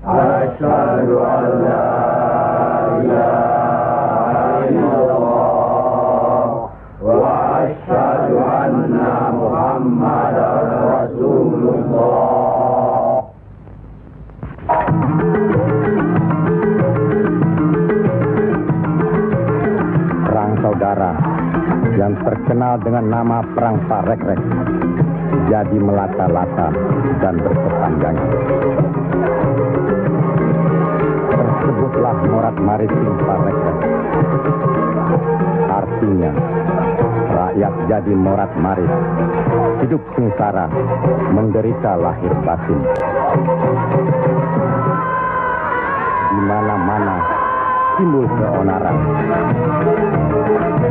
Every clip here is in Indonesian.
Asyhadu an la ilaha illallah wa asyhadu anna Muhammadar Rasulullah. Perang saudara yang terkenal dengan nama Perang Parekrek jadi melata-lata dan berkepanjangan. Tersebutlah morat maritim Parekrek. Artinya, rakyat jadi morat marit, hidup sengsara, menderita lahir batin. Di mana-mana timbul keonaran.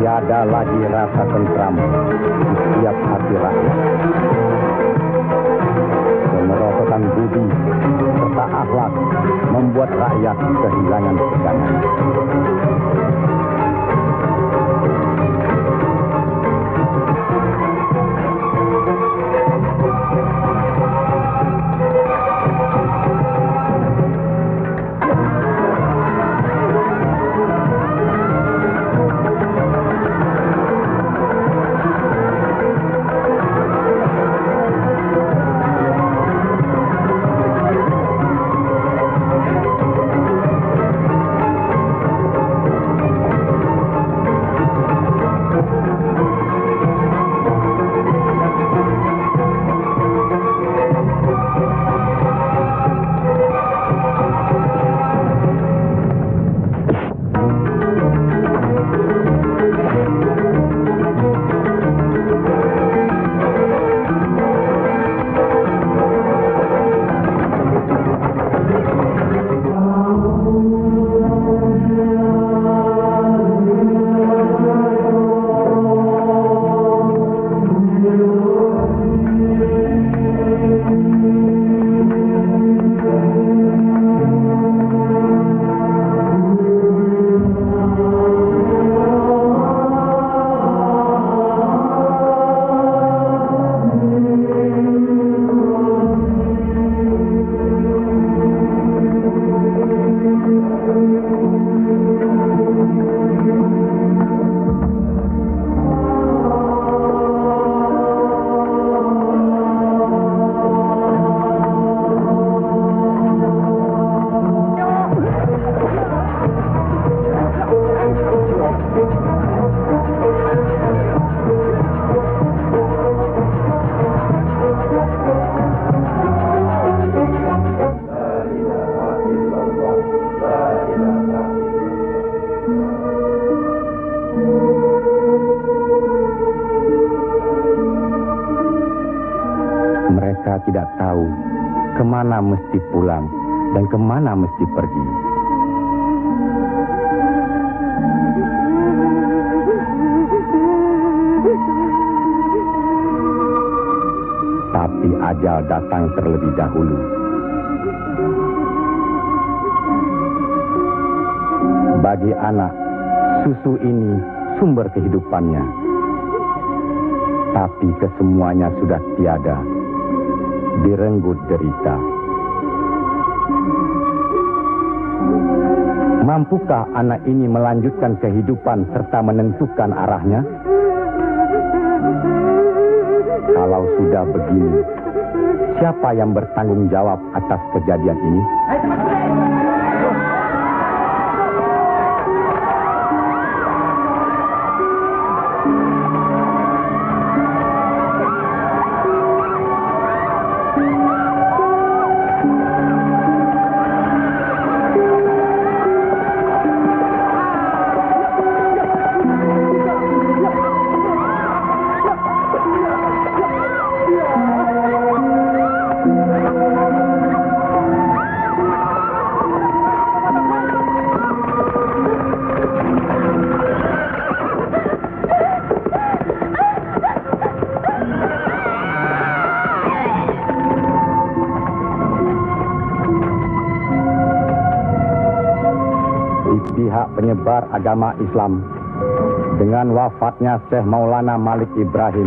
Tiada lagi rasa tentram di setiap hati rakyat. Kemerosotan budi serta akhlak membuat rakyat kehilangan pegangan. Mereka tidak tahu kemana mesti pulang dan kemana mesti pergi. Tapi ajal datang terlebih dahulu. Bagi anak, susu ini sumber kehidupannya. Tapi kesemuanya sudah tiada, direnggut derita. Mampukah anak ini melanjutkan kehidupan serta menentukan arahnya? Kalau sudah begini, siapa yang bertanggung jawab atas kejadian ini? Pihak penyebar agama Islam dengan wafatnya Syekh Maulana Malik Ibrahim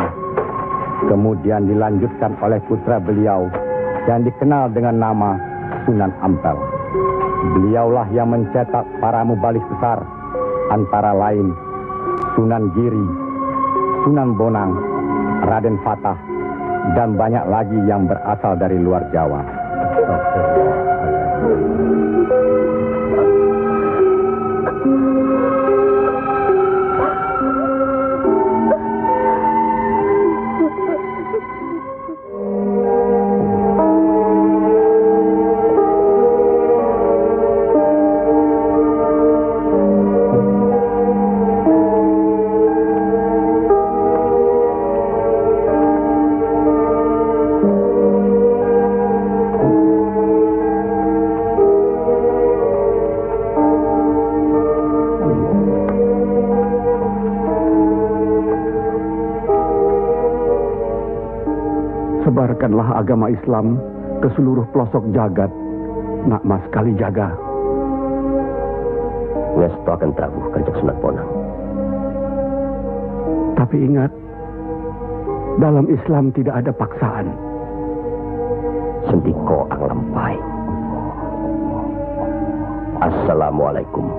kemudian dilanjutkan oleh putra beliau yang dikenal dengan nama Sunan Ampel. Beliaulah yang mencetak para mubalik besar, antara lain Sunan Giri, Sunan Bonang, Raden Fatah, dan banyak lagi yang berasal dari luar Jawa. Sebarkanlah agama Islam ke seluruh pelosok jagat, Nak Mas Kalijaga. Ngesto akan Prabu Kanjeng Sunan Bonang. Tapi ingat, dalam Islam tidak ada paksaan. Sendiko ang lampai. Assalamualaikum.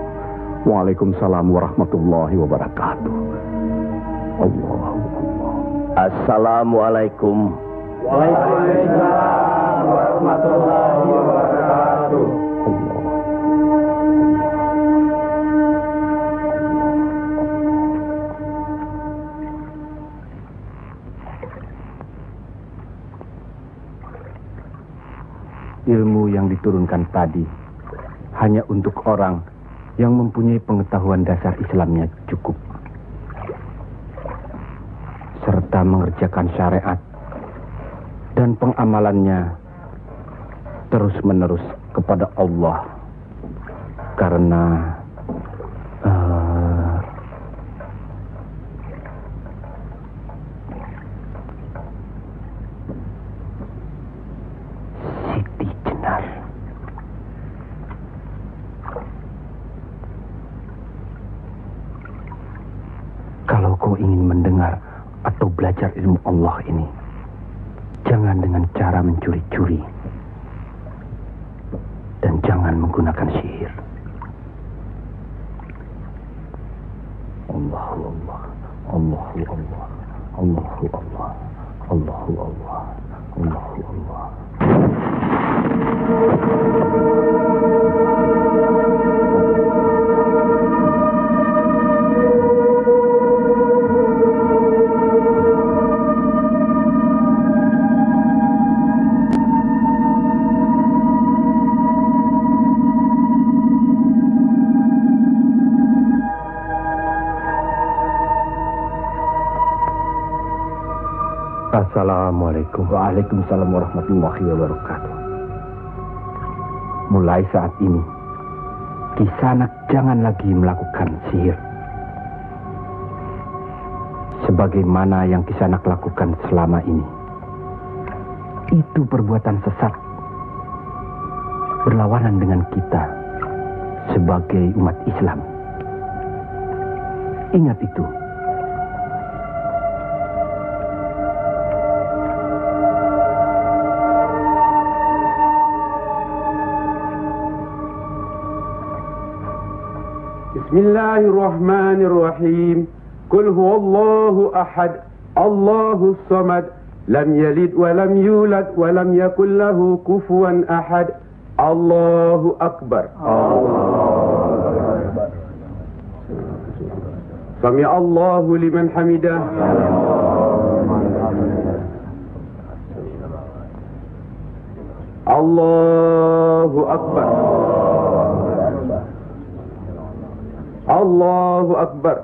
Waalaikumsalam warahmatullahi wabarakatuh. Allah. Assalamualaikum. Waalaikumsalam warahmatullahi wabarakatuh. Ilmu yang diturunkan tadi hanya untuk orang yang mempunyai pengetahuan dasar Islamnya cukup, serta mengerjakan syariat dan pengamalannya terus-menerus kepada Allah, karena Siti Jenar. Kalau kau ingin mendengar atau belajar ilmu Allah ini, jangan dengan cara mencuri-curi. Dan jangan menggunakan sihir. Allahu Allah, Allahu Allah, Allahu Allah, Allahu Allah, Allahu Allah. Assalamualaikum. Waalaikumsalam warahmatullahi wabarakatuh. Mulai saat ini, Kisanak jangan lagi melakukan sihir. Sebagaimana yang Kisanak lakukan selama ini. Itu perbuatan sesat. Berlawanan dengan kita sebagai umat Islam. Ingat itu. Bismillahirrahmanirrahim. Qul huwallahu ahad, Allahus samad, lam yalid wa lam yulad wa lam yakul lahu kufuwan ahad. Allahu akbar. Allahu akbar. Sami Allahu liman hamidah. Allahu akbar. Allahu akbar.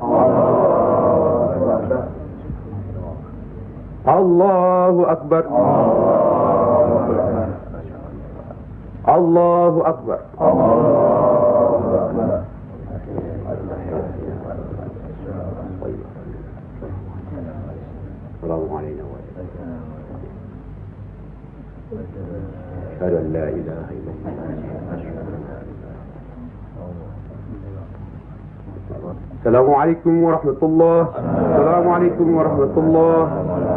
Allahu akbar. Allahu akbar. Assalamualaikum warahmatullahi wabarakatuh. Assalamualaikum warahmatullahi wabarakatuh. Assalamualaikum warahmatullahi wabarakatuh.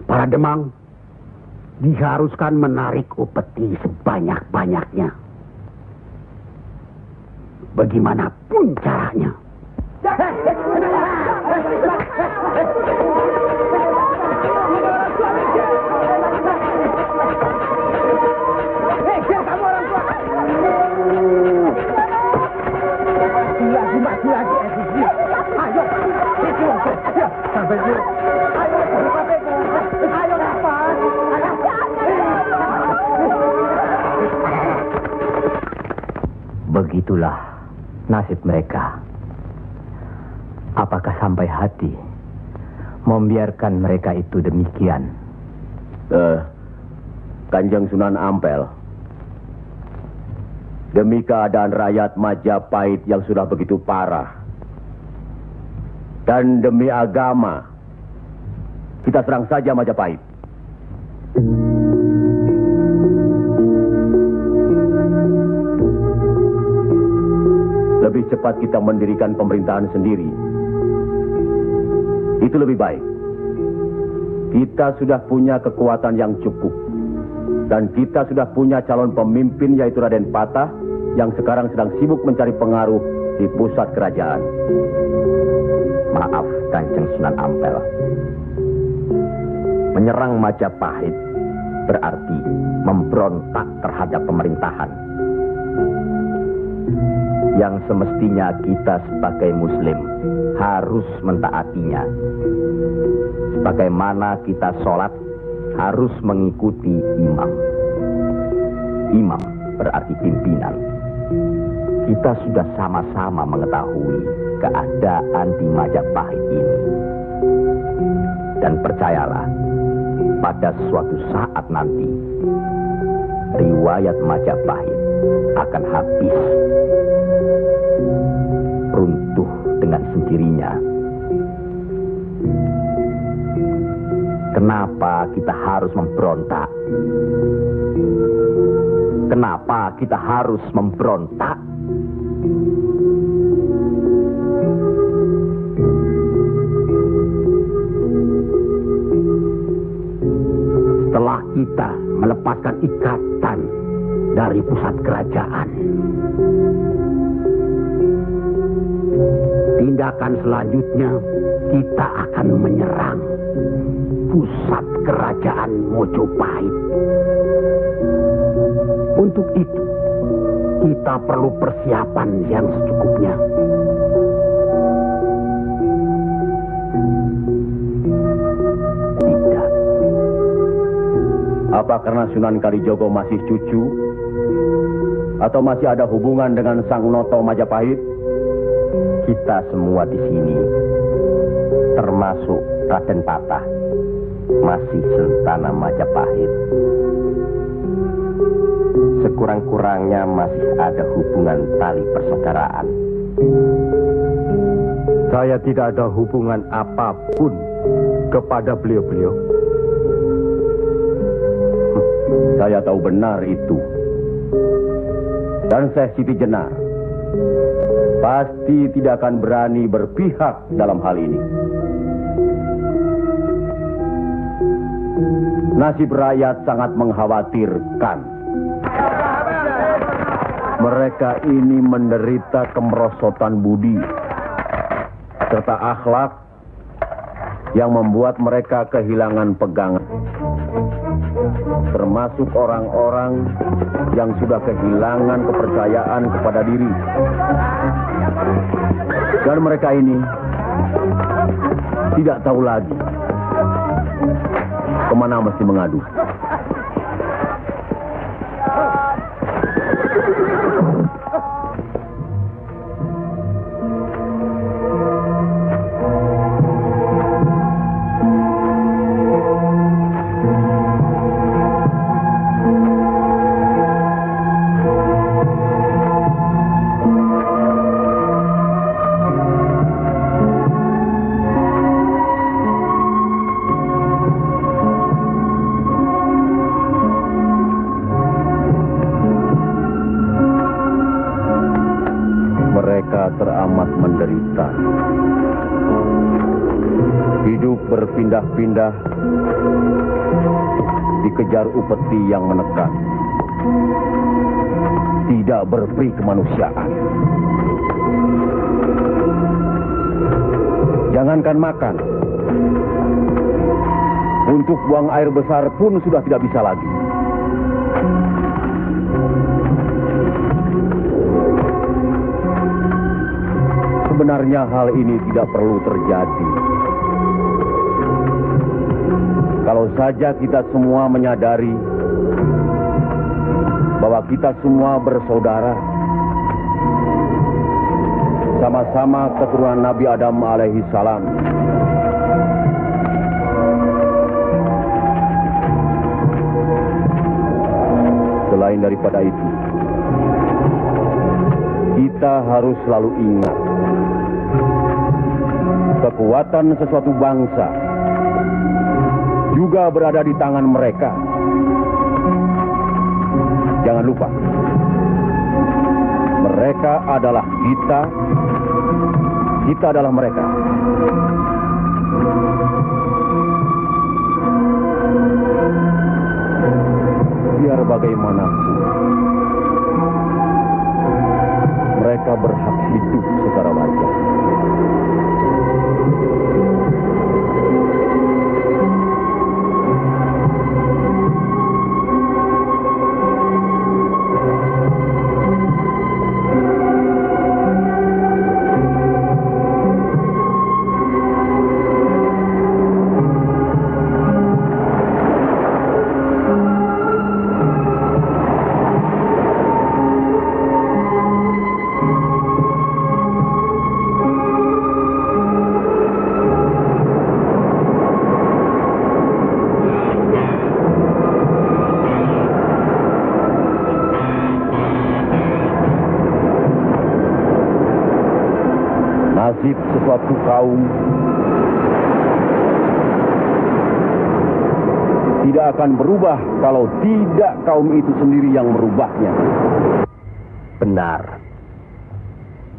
Para demang diharuskan menarik upeti sebanyak-banyaknya. Bagaimanapun caranya. Begitulah nasib mereka. Apakah sampai hati membiarkan mereka itu demikian? Kanjeng Sunan Ampel, demi keadaan rakyat Majapahit yang sudah begitu parah, dan demi agama, kita serang saja Majapahit. Lebih cepat kita mendirikan pemerintahan sendiri. Itu lebih baik. Kita sudah punya kekuatan yang cukup. Dan kita sudah punya calon pemimpin yaitu Raden Patah yang sekarang sedang sibuk mencari pengaruh di pusat kerajaan. Maaf, Kanjeng Sunan Ampel. Menyerang Majapahit berarti memberontak terhadap pemerintahan. Yang semestinya kita sebagai Muslim harus mentaatinya. Sebagaimana kita sholat harus mengikuti imam. Imam berarti pimpinan. Kita sudah sama-sama mengetahui keadaan di Majapahit ini. Dan percayalah, pada suatu saat nanti, riwayat Majapahit akan habis. Runtuh dengan sendirinya. Kenapa kita harus memberontak? Kenapa kita harus memberontak? Setelah kita melepaskan ikatan dari pusat kerajaan, tindakan selanjutnya kita akan menyerang pusat kerajaan Mojopahit. Untuk itu, kita perlu persiapan yang secukupnya. Tidak. Apa karena Sunan Kalijogo masih cucu? Atau masih ada hubungan dengan Sang Noto Majapahit? Kita semua di sini, termasuk Raden Patah, masih sentana Majapahit. Sekurang-kurangnya masih ada hubungan tali persaudaraan. Saya tidak ada hubungan apapun kepada beliau-beliau. Saya tahu benar itu. Dan Syekh Siti Jenar pasti tidak akan berani berpihak dalam hal ini. Nasib rakyat sangat mengkhawatirkan. Mereka ini menderita kemerosotan budi serta akhlak yang membuat mereka kehilangan pegangan. Termasuk orang-orang yang sudah kehilangan kepercayaan kepada diri. Dan mereka ini tidak tahu lagi kemana mesti mengadu. Teramat menderita. Hidup berpindah-pindah, dikejar upeti yang menekan. Tidak berperi kemanusiaan. Jangankan makan, untuk buang air besar pun sudah tidak bisa lagi. Sebenarnya hal ini tidak perlu terjadi. Kalau saja kita semua menyadari bahwa kita semua bersaudara, sama-sama keturunan Nabi Adam alaihi salam. Selain daripada itu, kita harus selalu ingat kekuatan sesuatu bangsa juga berada di tangan mereka. Jangan lupa, mereka adalah kita, kita adalah mereka. Biar bagaimanapun, mereka berhak hidup secara wajar. Nasib sesuatu kaum tidak akan berubah kalau tidak kaum itu sendiri yang merubahnya. Benar.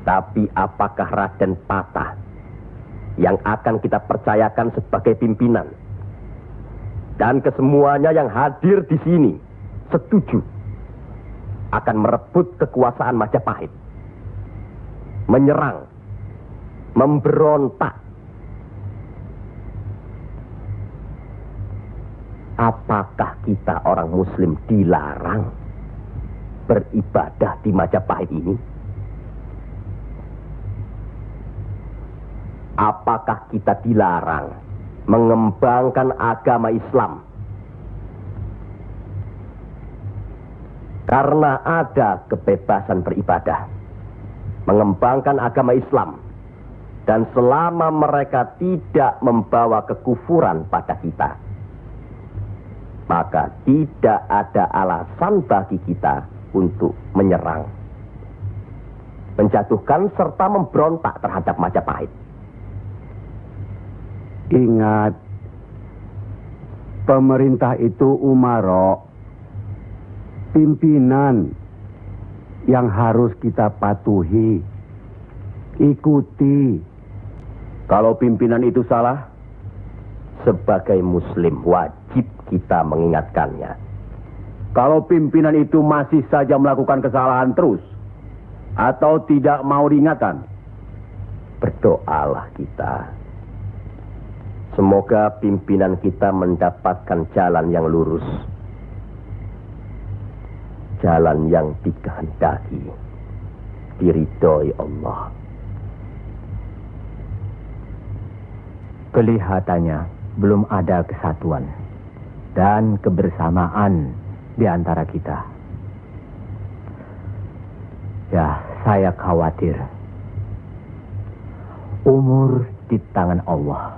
Tapi apakah Raden Patah yang akan kita percayakan sebagai pimpinan? Dan kesemuanya yang hadir di sini setuju akan merebut kekuasaan Majapahit, menyerang, memberontak. Apakah kita orang Muslim dilarang beribadah di Majapahit ini? Apakah kita dilarang mengembangkan agama Islam? Karena ada kebebasan beribadah, mengembangkan agama Islam. Dan selama mereka tidak membawa kekufuran pada kita, maka tidak ada alasan bagi kita untuk menyerang, menjatuhkan serta memberontak terhadap Majapahit. Ingat, pemerintah itu umaro, pimpinan yang harus kita patuhi, ikuti. Kalau pimpinan itu salah, Sebagai Muslim wajib kita mengingatkannya. kalau pimpinan itu masih saja melakukan kesalahan terus, atau tidak mau diingatkan, Berdoalah kita. Semoga pimpinan kita mendapatkan jalan yang lurus, jalan yang dikehendaki, diridhoi Allah. Kelihatannya belum ada kesatuan dan kebersamaan di antara kita. Ya, saya khawatir. Umur di tangan Allah.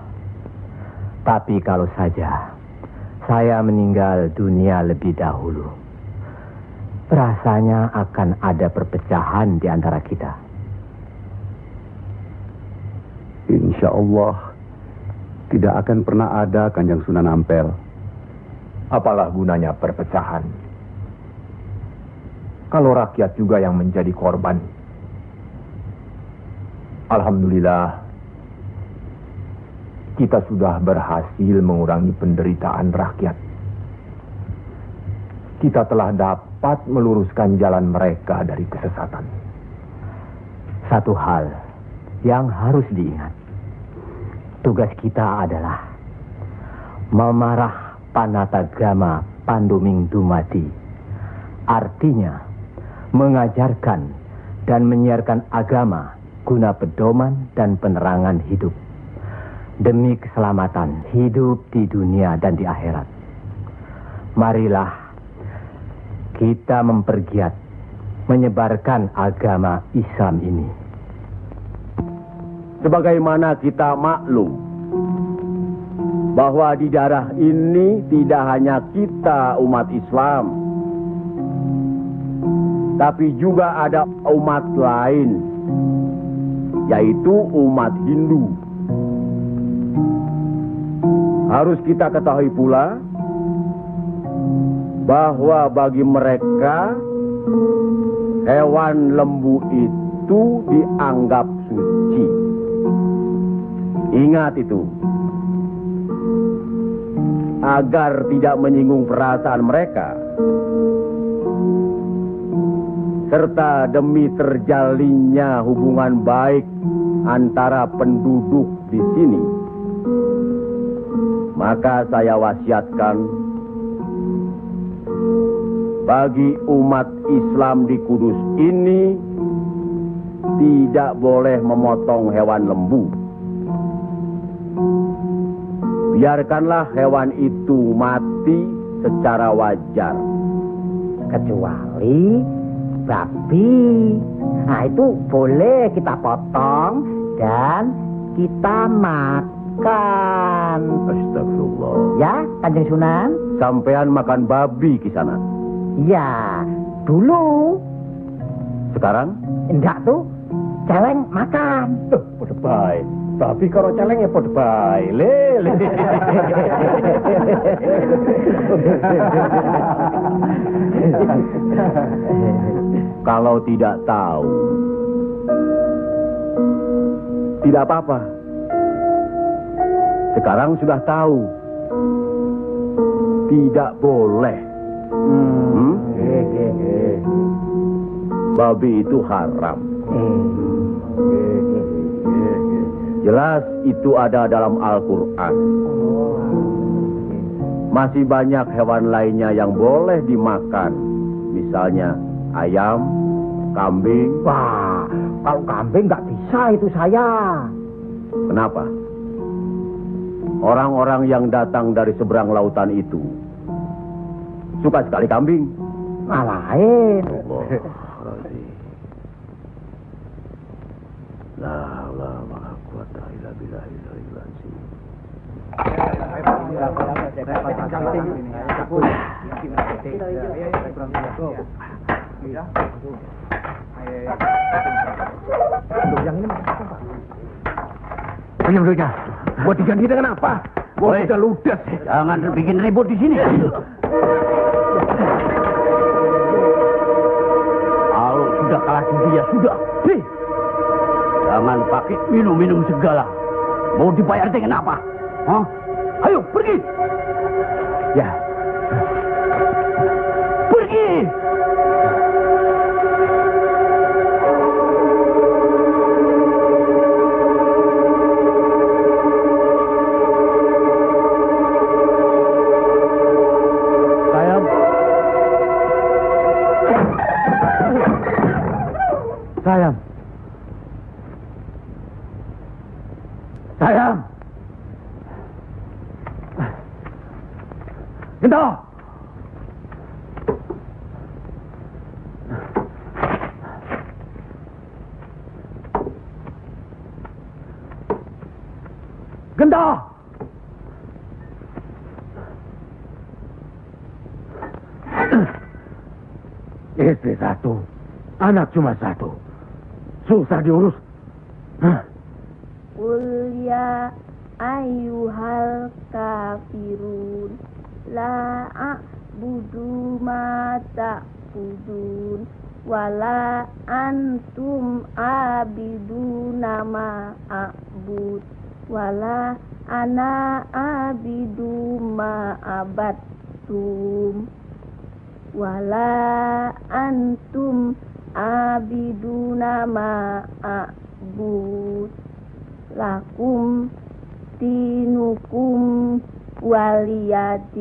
Tapi kalau saja saya meninggal dunia lebih dahulu, rasanya akan ada perpecahan di antara kita. Insya Allah tidak akan pernah ada, Kanjeng Sunan Ampel. Apalah gunanya perpecahan kalau rakyat juga yang menjadi korban? Alhamdulillah, kita sudah berhasil mengurangi penderitaan rakyat. Kita telah dapat meluruskan jalan mereka dari kesesatan. Satu hal yang harus diingat. Tugas kita adalah memarah Panatagama Panduming Dumadi. Artinya, mengajarkan dan menyiarkan agama guna pedoman dan penerangan hidup. Demi keselamatan hidup di dunia dan di akhirat. Marilah kita mempergiat menyebarkan agama Islam ini. Sebagaimana kita maklum bahwa di daerah ini tidak hanya kita umat Islam, tapi juga ada umat lain, yaitu umat Hindu. Harus kita ketahui pula bahwa bagi mereka hewan lembu itu dianggap suci. Ingat itu, agar tidak menyinggung perasaan mereka, serta demi terjalinnya hubungan baik antara penduduk di sini, maka saya wasiatkan bagi umat Islam di Kudus ini tidak boleh memotong hewan lembu. Biarkanlah hewan itu mati secara wajar. Kecuali babi. Nah, itu boleh kita potong dan kita makan. Astagfirullah. Ya, Kanjeng Sunan? Sampean makan babi Kisana? Ya, dulu. Sekarang? Enggak tuh, celeng makan. Tuh, podo bae. Babi karo celeng ya podo bae. Lele. Kalau tidak tahu, tidak apa-apa. Sekarang sudah tahu. Tidak boleh. Babi itu haram. Jelas itu ada dalam Al-Quran. Masih banyak hewan lainnya yang boleh dimakan. Misalnya ayam, kambing. Wah, kalau kambing nggak bisa itu saya. Kenapa? Orang-orang yang datang dari seberang lautan itu suka sekali kambing. Lain. La la la quwata illa billahi al-azim. Penyembuhnya, buat diganti dengan apa? Gua sudah ludes. Jangan bikin ribut di sini. Kalau sudah kalah judi ya sudah. Jangan pakai minum-minum segala. Mau dibayar dengan apa? Hah? Ayo pergi. Ya. Pergi. Sayang. Sayang. Gento. Gento. Istri satu, anak cuma satu. Susah diurus. Qul ya ayyuhal kafirun la a'budu ma ta'budun wala antum abiduna ma a'bud wala ana abidu ma abattum wala antum abiduna ma a'bud lakum dinukum waliyadin.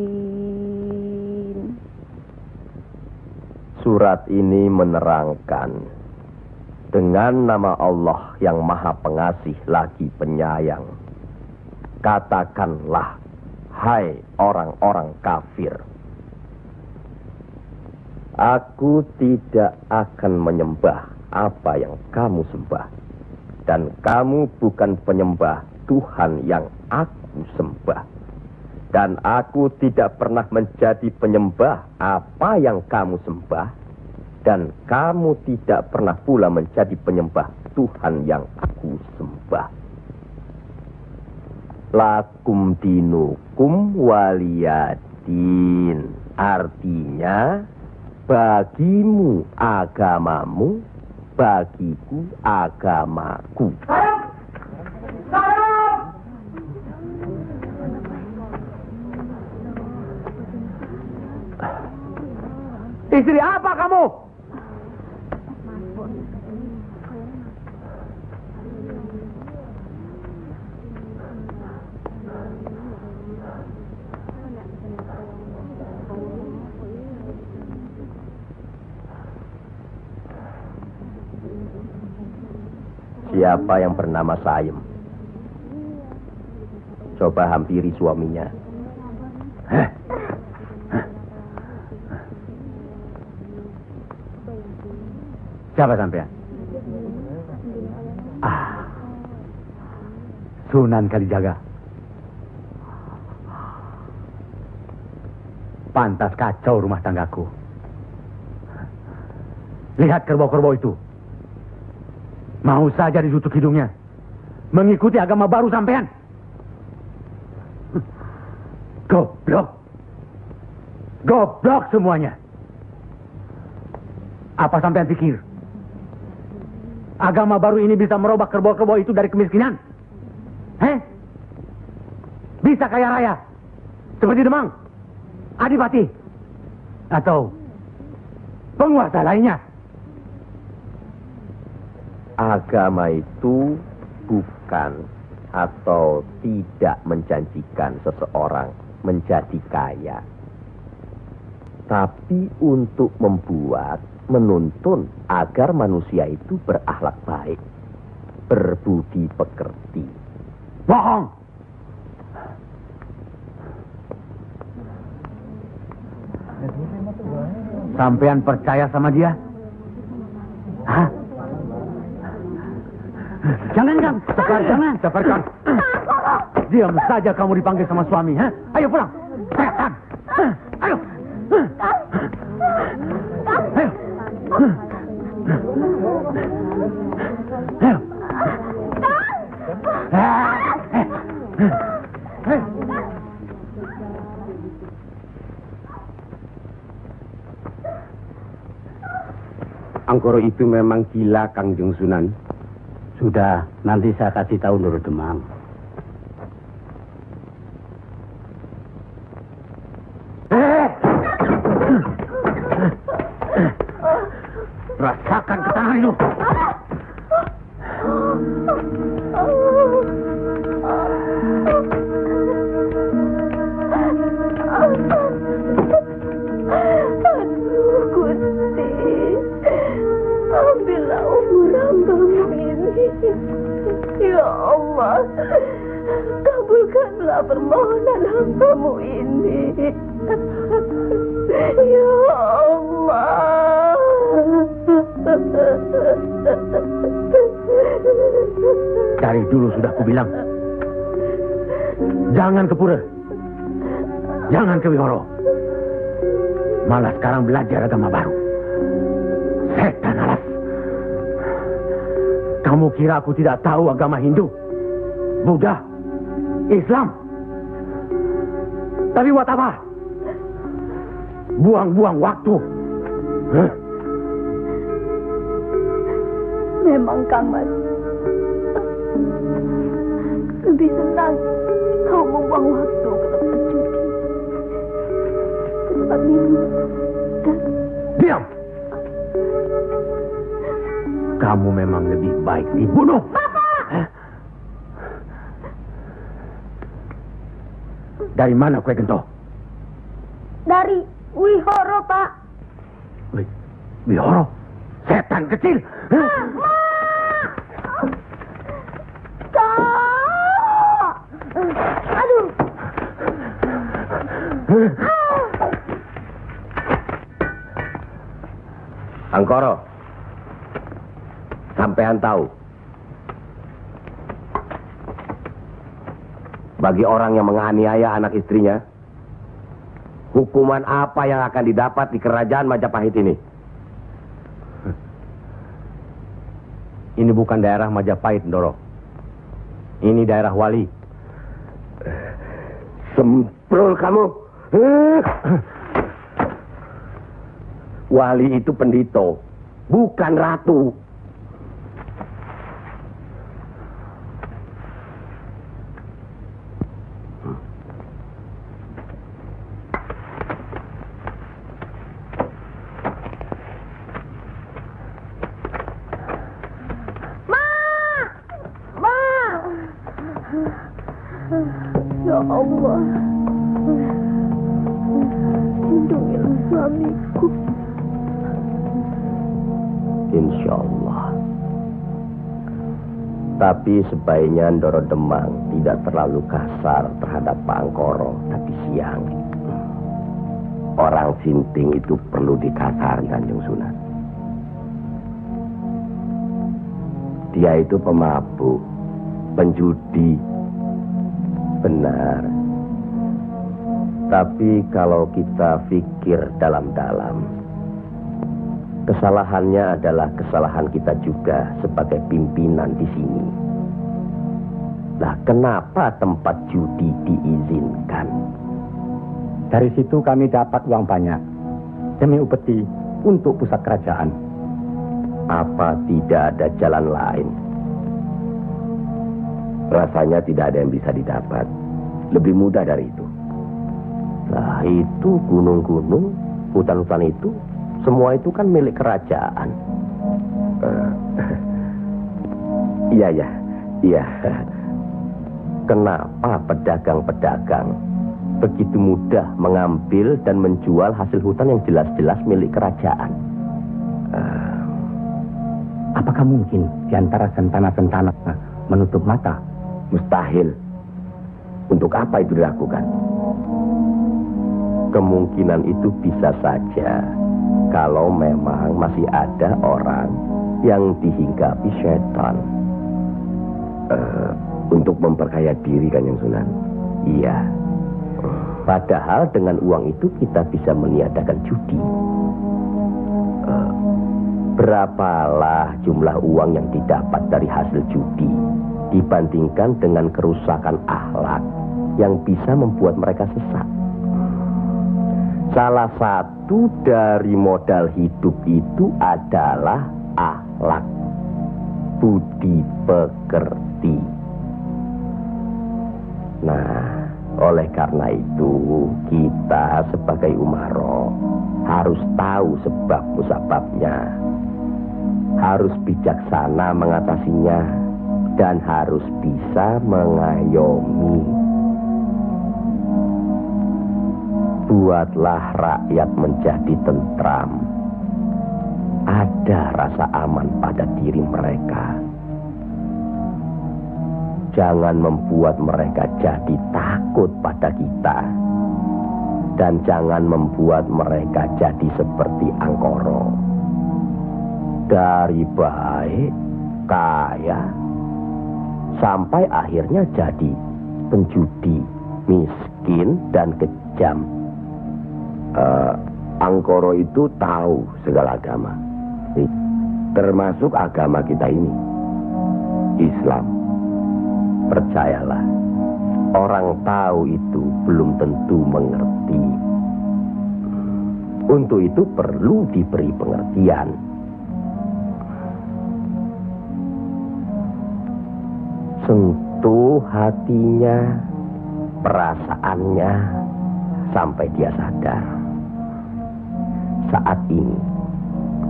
Surat ini menerangkan dengan nama Allah yang Maha Pengasih lagi Penyayang. Katakanlah, hai orang-orang kafir, aku tidak akan menyembah apa yang kamu sembah, dan kamu bukan penyembah Tuhan yang aku sembah, dan aku tidak pernah menjadi penyembah apa yang kamu sembah, dan kamu tidak pernah pula menjadi penyembah Tuhan yang aku sembah. Lakum dinukum waliyadin, artinya bagimu agamamu, bagiku agamaku. Istri apa kamu? Siapa yang bernama Saim? Coba hampiri suaminya. Siapa sampean? Sunan Kalijaga. Pantas kacau rumah tanggaku. Lihat kerbau-kerbau itu. Mau saja ditutup hidungnya. Mengikuti agama baru sampean. Goblok. Goblok semuanya. Apa sampean pikir? Agama baru ini bisa merubah kerbau-kerbau itu dari kemiskinan? Bisa kaya raya? Seperti Demang, Adipati, atau penguasa lainnya? Agama itu bukan atau tidak menjanjikan seseorang menjadi kaya, tapi untuk menuntun agar manusia itu berakhlak baik, berbudi pekerti. Bohong! Sampean percaya sama dia? Hah? Jangan, Kang. Jangan. Sabarkan. Diam saja kamu dipanggil sama suami. Ayo pulang. Setan. Ayo. Ayo. Anggoro itu memang gila, Kangjeng Sunan. Sudah, nanti saya kasih tahu Nur Demang. Rasakan ketangan itu. Ambillah umur hambamu ini. Ya Allah, kabulkanlah permohonan hambamu ini. Ya Allah. Dari dulu sudah kubilang, jangan ke pura, jangan ke wihoro. Malah sekarang belajar agama baru. Setan alas. Kamu kira aku tidak tahu agama Hindu, Buddha, Islam? Tapi buat apa? Buang-buang waktu. Memang, Kang Mas, lebih senang kau membuang waktu ke tempat judi, ke tempat minum, dan... Diam! Kamu memang lebih baik dibunuh. Bapak! Dari mana kue gento? Dari Wihoro, Pak. Wihoro? Setan kecil! Kak! Aduh! Angkoro, sampean tahu, bagi orang yang menganiaya anak istrinya, hukuman apa yang akan didapat di kerajaan Majapahit ini? Ini bukan daerah Majapahit, Ndoro. Ini daerah Wali. Semprol kamu. Wali itu pendito, bukan ratu. Ya Allah, lindungilah suamiku. Insya Allah. Tapi sebaiknya Ndoro Demang tidak terlalu kasar terhadap Pak Angkoro tapi siang. Orang sinting itu perlu dikasar, Kanjeng Sunan. Dia itu pemabuk, penjudi. Benar. Tapi kalau kita pikir dalam-dalam, kesalahannya adalah kesalahan kita juga sebagai pimpinan di sini. Lah, kenapa tempat judi diizinkan? Dari situ kami dapat uang banyak demi upeti untuk pusat kerajaan. Apa tidak ada jalan lain? Rasanya tidak ada yang bisa didapat lebih mudah dari itu. Nah, itu gunung-gunung, hutan-hutan itu, semua itu kan milik kerajaan. Iya. Kenapa pedagang-pedagang begitu mudah mengambil dan menjual hasil hutan yang jelas-jelas milik kerajaan? Apakah mungkin di antara sentana-sentana menutup mata? Mustahil. Untuk apa itu dilakukan? Kemungkinan itu bisa saja kalau memang masih ada orang yang dihinggapi setan untuk memperkaya diri, Kanjeng Sunan. Iya. Padahal dengan uang itu kita bisa meniadakan judi. Berapalah jumlah uang yang didapat dari hasil judi dibandingkan dengan kerusakan akhlak yang bisa membuat mereka sesat. Salah satu dari modal hidup itu adalah akhlak, budi pekerti. Nah, oleh karena itu kita sebagai umaro harus tahu sebab musababnya, harus bijaksana mengatasinya, dan harus bisa mengayomi. Buatlah rakyat menjadi tentram. Ada rasa aman pada diri mereka. Jangan membuat mereka jadi takut pada kita. Dan jangan membuat mereka jadi seperti Angkoro. Dari baik, kaya, sampai akhirnya jadi penjudi, miskin, dan kejam. Angkoro itu tahu segala agama, termasuk agama kita ini, Islam. Percayalah, orang tahu itu belum tentu mengerti. Untuk itu perlu diberi pengertian. sentuh hatinya, perasaannya, sampai dia sadar. Saat ini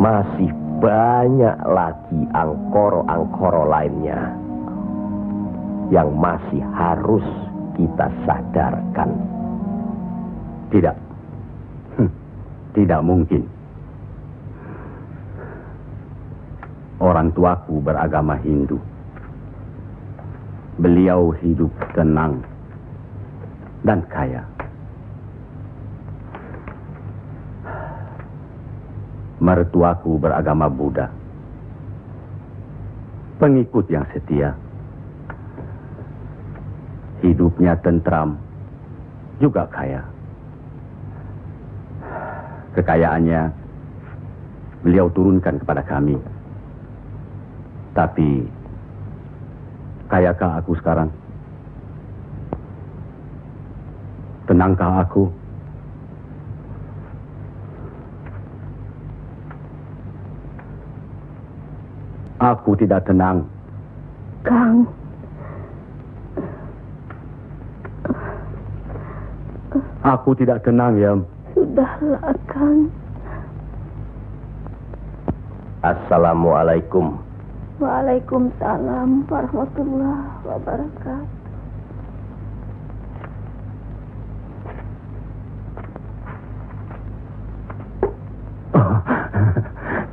masih banyak lagi angkoro-angkoro lainnya yang masih harus kita sadarkan. Tidak. Tidak mungkin. Orang tuaku beragama Hindu. Beliau hidup tenang dan kaya. Mertuaku beragama Buddha. Pengikut yang setia. Hidupnya tentram, juga kaya. Kekayaannya beliau turunkan kepada kami. Tapi, kayakah aku sekarang? Tenangkah aku? Aku tidak tenang. Kang. Aku tidak tenang, Yam. Sudahlah, Kang. Assalamualaikum. Waalaikumsalam warahmatullahi wabarakatuh. Oh,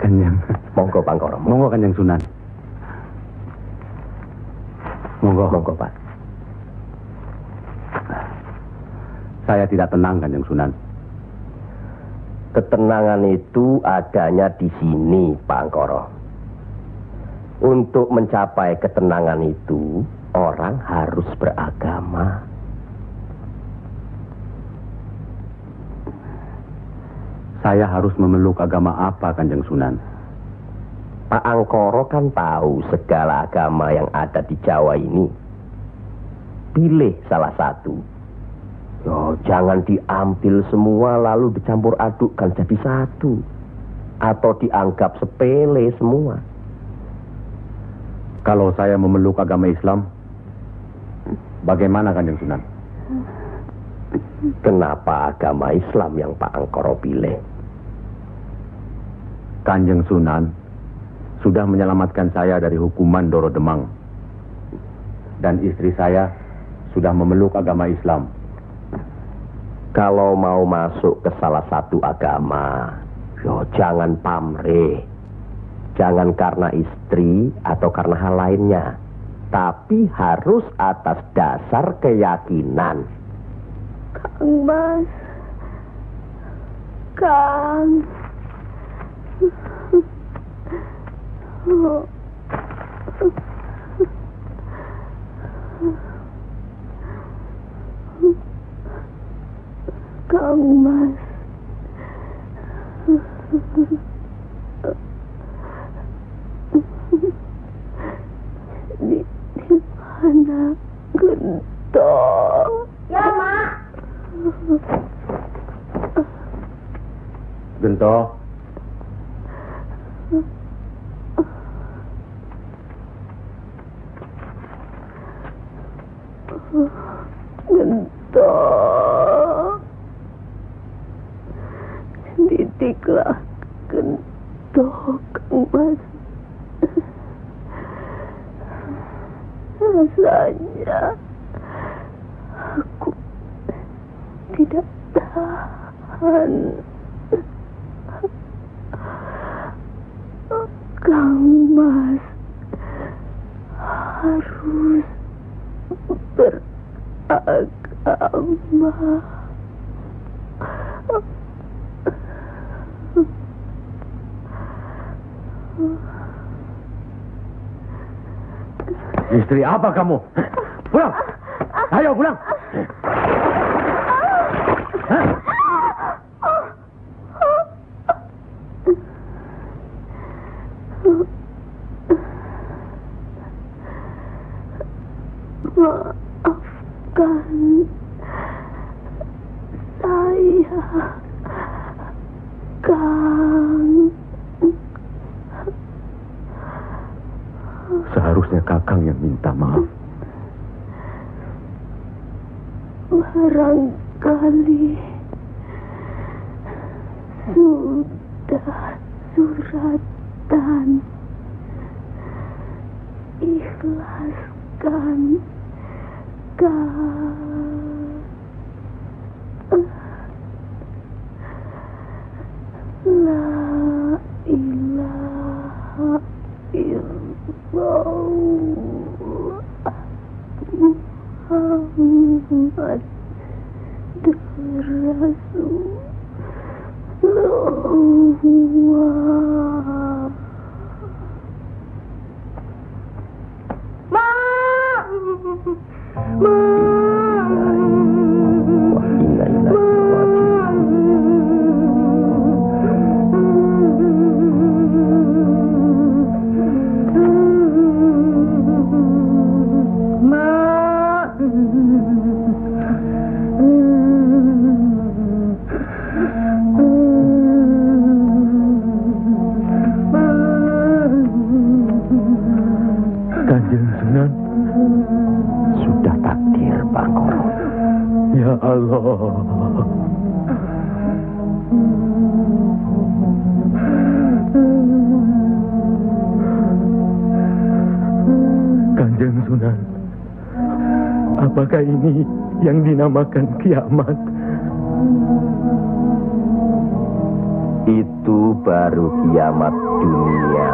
Kanjeng. Monggo, Pangkoro. Monggo, Kanjeng Sunan. Monggo. Monggo, Pak. Saya tidak tenang, Kanjeng Sunan. Ketenangan itu adanya di sini, Pak Angkoro. Untuk mencapai ketenangan itu, orang harus beragama. Saya harus memeluk agama apa, Kanjeng Sunan? Pak Angkoro kan tahu segala agama yang ada di Jawa ini. Pilih salah satu. Yo, jangan diambil semua lalu dicampur adukkan jadi satu. Atau dianggap sepele semua. Kalau saya memeluk agama Islam, bagaimana, Kanjeng Sunan? Kenapa agama Islam yang Pak Angkoro pilih? Kanjeng Sunan sudah menyelamatkan saya dari hukuman Doro Demang. Dan istri saya sudah memeluk agama Islam. Kalau mau masuk ke salah satu agama, yo jangan pamrih. Jangan karena istri atau karena hal lainnya. Tapi harus atas dasar keyakinan. Kang Mas. Kang. Kang Mas. Di mana Gento? Ya, Mak. Gento. Gento. Didiklah Gento, Kang Mas. Rasanya aku tidak tahan. Kang Mas harus beragama. Istri apa kamu? Pulang! Ayo pulang! Hah? Maafkan saya, Kang. Seharusnya Kakang yang minta maaf. Barangkali sudah suratan. Ikhlaskan La ilaha illallah Muhammad Rasulullah. Kanjeng Sunan, sudah takdir Bangkoro. Ya Allah. Kanjeng Sunan, apakah ini yang dinamakan kiamat? Itu baru kiamat dunia.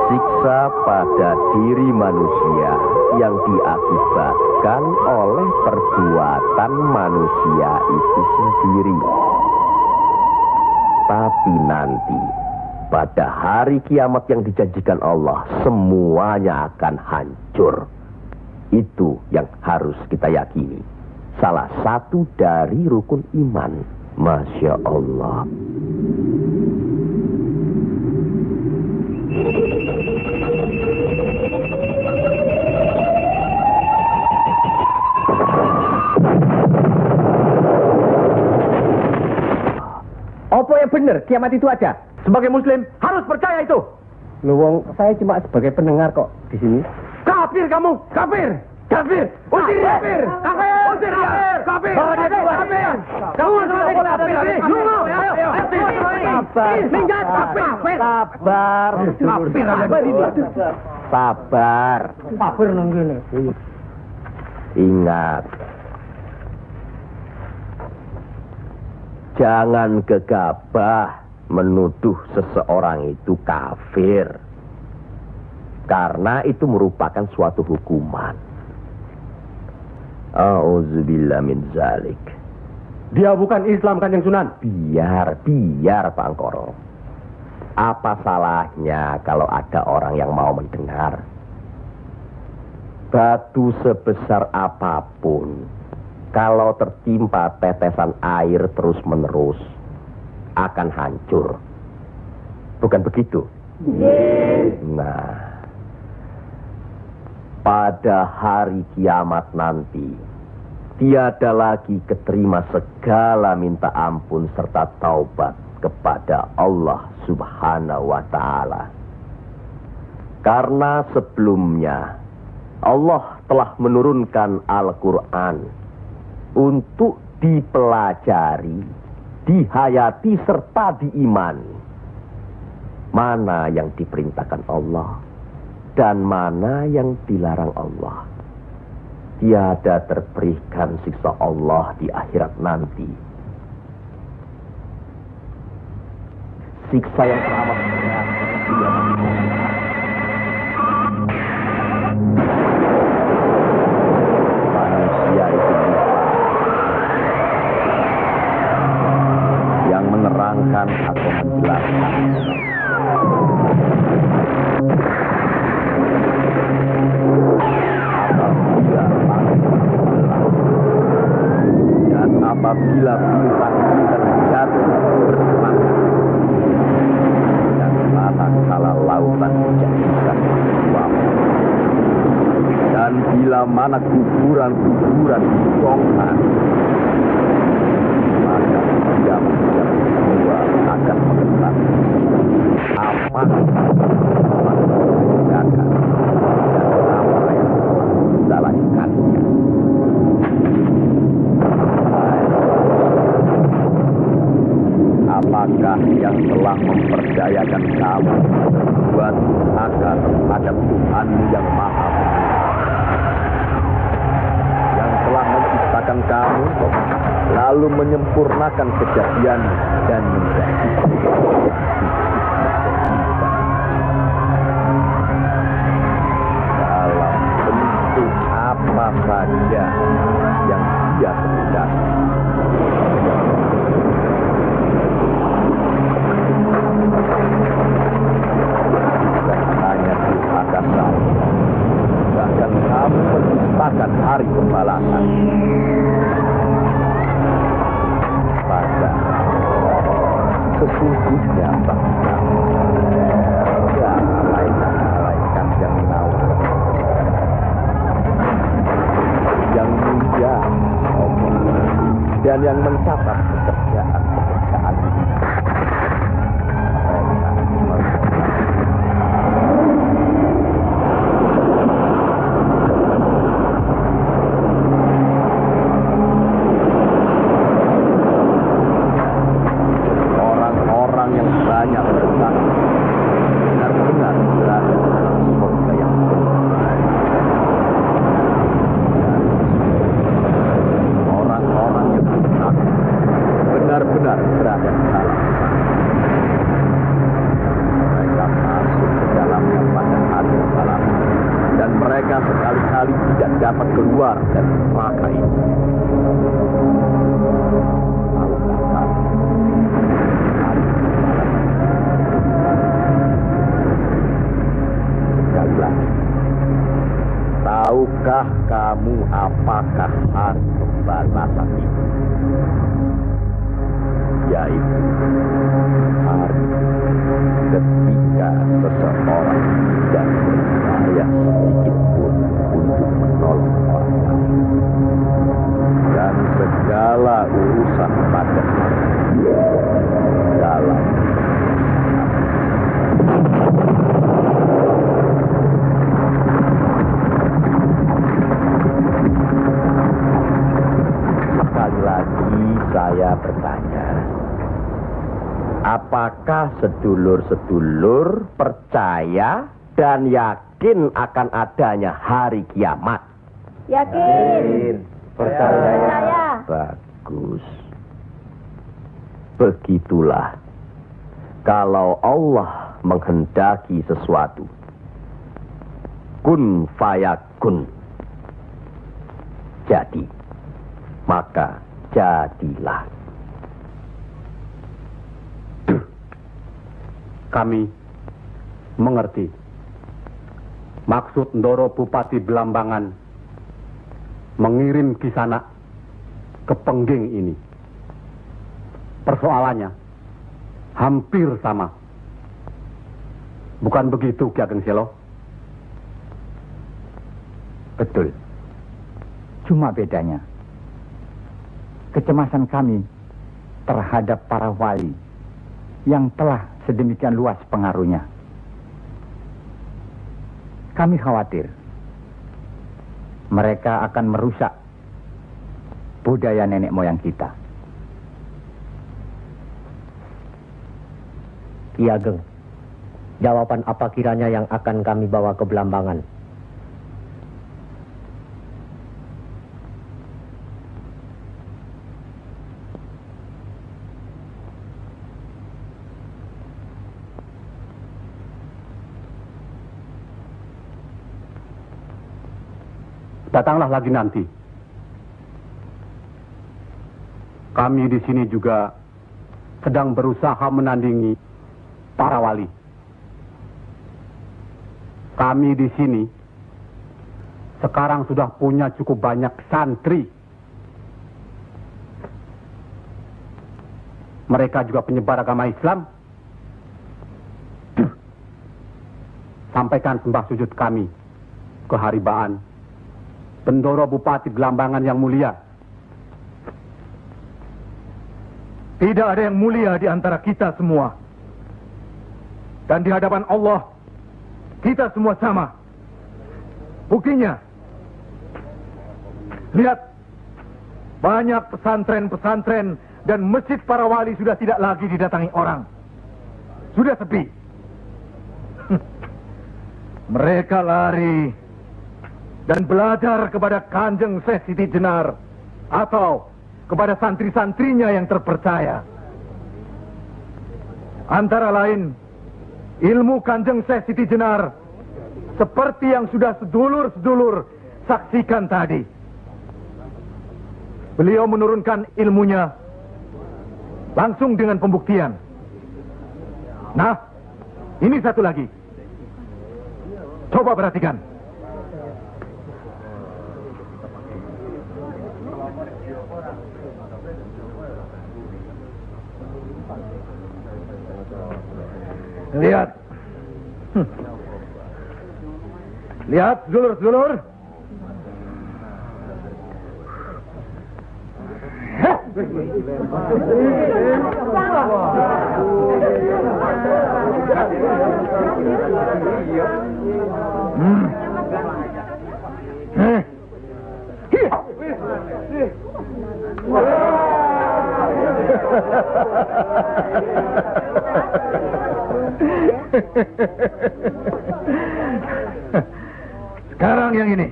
Siksa pada diri manusia yang diakibatkan oleh perbuatan manusia itu sendiri. Tapi nanti, pada hari kiamat yang dijanjikan Allah, semuanya akan hancur. Itu yang harus kita yakini. Salah satu dari rukun iman. Masya Allah. Apa yang benar? Kiamat itu ada. Sebagai Muslim harus percaya itu. Luwung, saya cuma sebagai pendengar kok di sini. Kafir kamu, kafir, kafir, usir kafir, kafir, usir kafir, kafir, kafir. Kamu sebagai kafir ini. Sabar, minggat, kafir, sabar, sabar. Kafir nang kene. Ingat, jangan gegabah menuduh seseorang itu kafir. Karena itu merupakan suatu hukuman. A'udzubillah min zalik. Dia bukan Islam, Kanjeng Sunan. Biar Pak Angkoro. Apa salahnya kalau ada orang yang mau mendengar? Batu sebesar apapun, kalau tertimpa tetesan air terus-menerus, akan hancur. Bukan begitu? Yes. Nah, pada hari kiamat nanti, tiada lagi keterima segala minta ampun serta taubat kepada Allah Subhanahu wa Ta'ala. Karena sebelumnya Allah telah menurunkan Al-Quran untuk dipelajari, dihayati serta diimani. Mana yang diperintahkan Allah dan mana yang dilarang Allah. Tiada terberikan siksa Allah di akhirat nanti. Siksa yang teramat berat. Manusia itu yang menerangkan atau menjelaskan. Apabila bintang-bintang jatuh bersemangat dan kala lautan dijadikan uap, dan bila mana kuburan-kuburan dibongkar, maka diam-diam semua akan mengetahui apa yang telah dikerjakan dan apa yang telah kita lakukannya. Siapakah yang telah memperdayakan kamu buat durhaka terhadap Tuhanmu yang Maha Pengasih, yang telah menciptakan kamu lalu menyempurnakan kejadian dan menjadikan dalam bentuk apa saja yang Dia kehendaki. Bahkan kamu mendustakan hari pembalasan. Padahal sesungguhnya bangsa ya malaikat yang tawar, yang mulia dan yang mencatat pekerjaan benar-benar berada di dalam. Mereka masuk ke dalamnya pada hari malam, dan mereka sekali-kali tidak dapat keluar dari neraka itu. Sekali lagi, tahukah kamu apakah hari pembalasan itu? Yaitu hari ketika seseorang tidak berupaya sedikit pun untuk menolong orang lain, dan segala urusan pada dalam sekali lagi saya bertanya, apakah sedulur-sedulur percaya dan yakin akan adanya hari kiamat? Yakin. Percaya. Bagus. Begitulah. Kalau Allah menghendaki sesuatu, kun fayakun, jadi, maka jadilah. Kami mengerti maksud Ndoro Bupati Belambangan mengirim Kisanak ke Pengging ini. Persoalannya hampir sama. Bukan begitu, Ki Ageng Selo? Betul. Cuma bedanya, kecemasan kami terhadap para wali yang telah sedemikian luas pengaruhnya. Kami khawatir mereka akan merusak budaya nenek moyang kita. Ki Ageng, jawaban apa kiranya yang akan kami bawa ke Belambangan? Datanglah lagi nanti. Kami di sini juga sedang berusaha menandingi para wali. Kami di sini sekarang sudah punya cukup banyak santri. Mereka juga penyebar agama Islam. Sampaikan sembah sujud kami ke Haribaan Bendoro Bupati Belambangan yang mulia. Tidak ada yang mulia di antara kita semua. Dan di hadapan Allah, kita semua sama. Buktinya, lihat, banyak pesantren-pesantren dan masjid para wali sudah tidak lagi didatangi orang. Sudah sepi. Mereka lari dan belajar kepada Kanjeng Syekh Siti Jenar atau kepada santri-santrinya yang terpercaya. Antara lain, ilmu Kanjeng Syekh Siti Jenar seperti yang sudah sedulur-sedulur saksikan tadi. Beliau menurunkan ilmunya langsung dengan pembuktian. Nah, ini satu lagi. Coba perhatikan. Lihat. Lihat, sedulur-sedulur. Sekarang yang ini.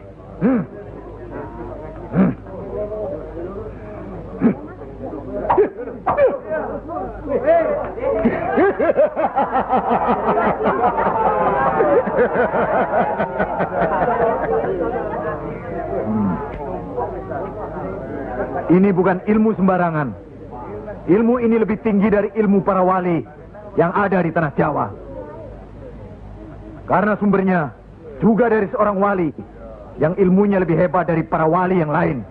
Ini bukan ilmu sembarangan. Ilmu ini lebih tinggi dari ilmu para wali yang ada di tanah Jawa. Karena sumbernya juga dari seorang wali yang ilmunya lebih hebat dari para wali yang lain.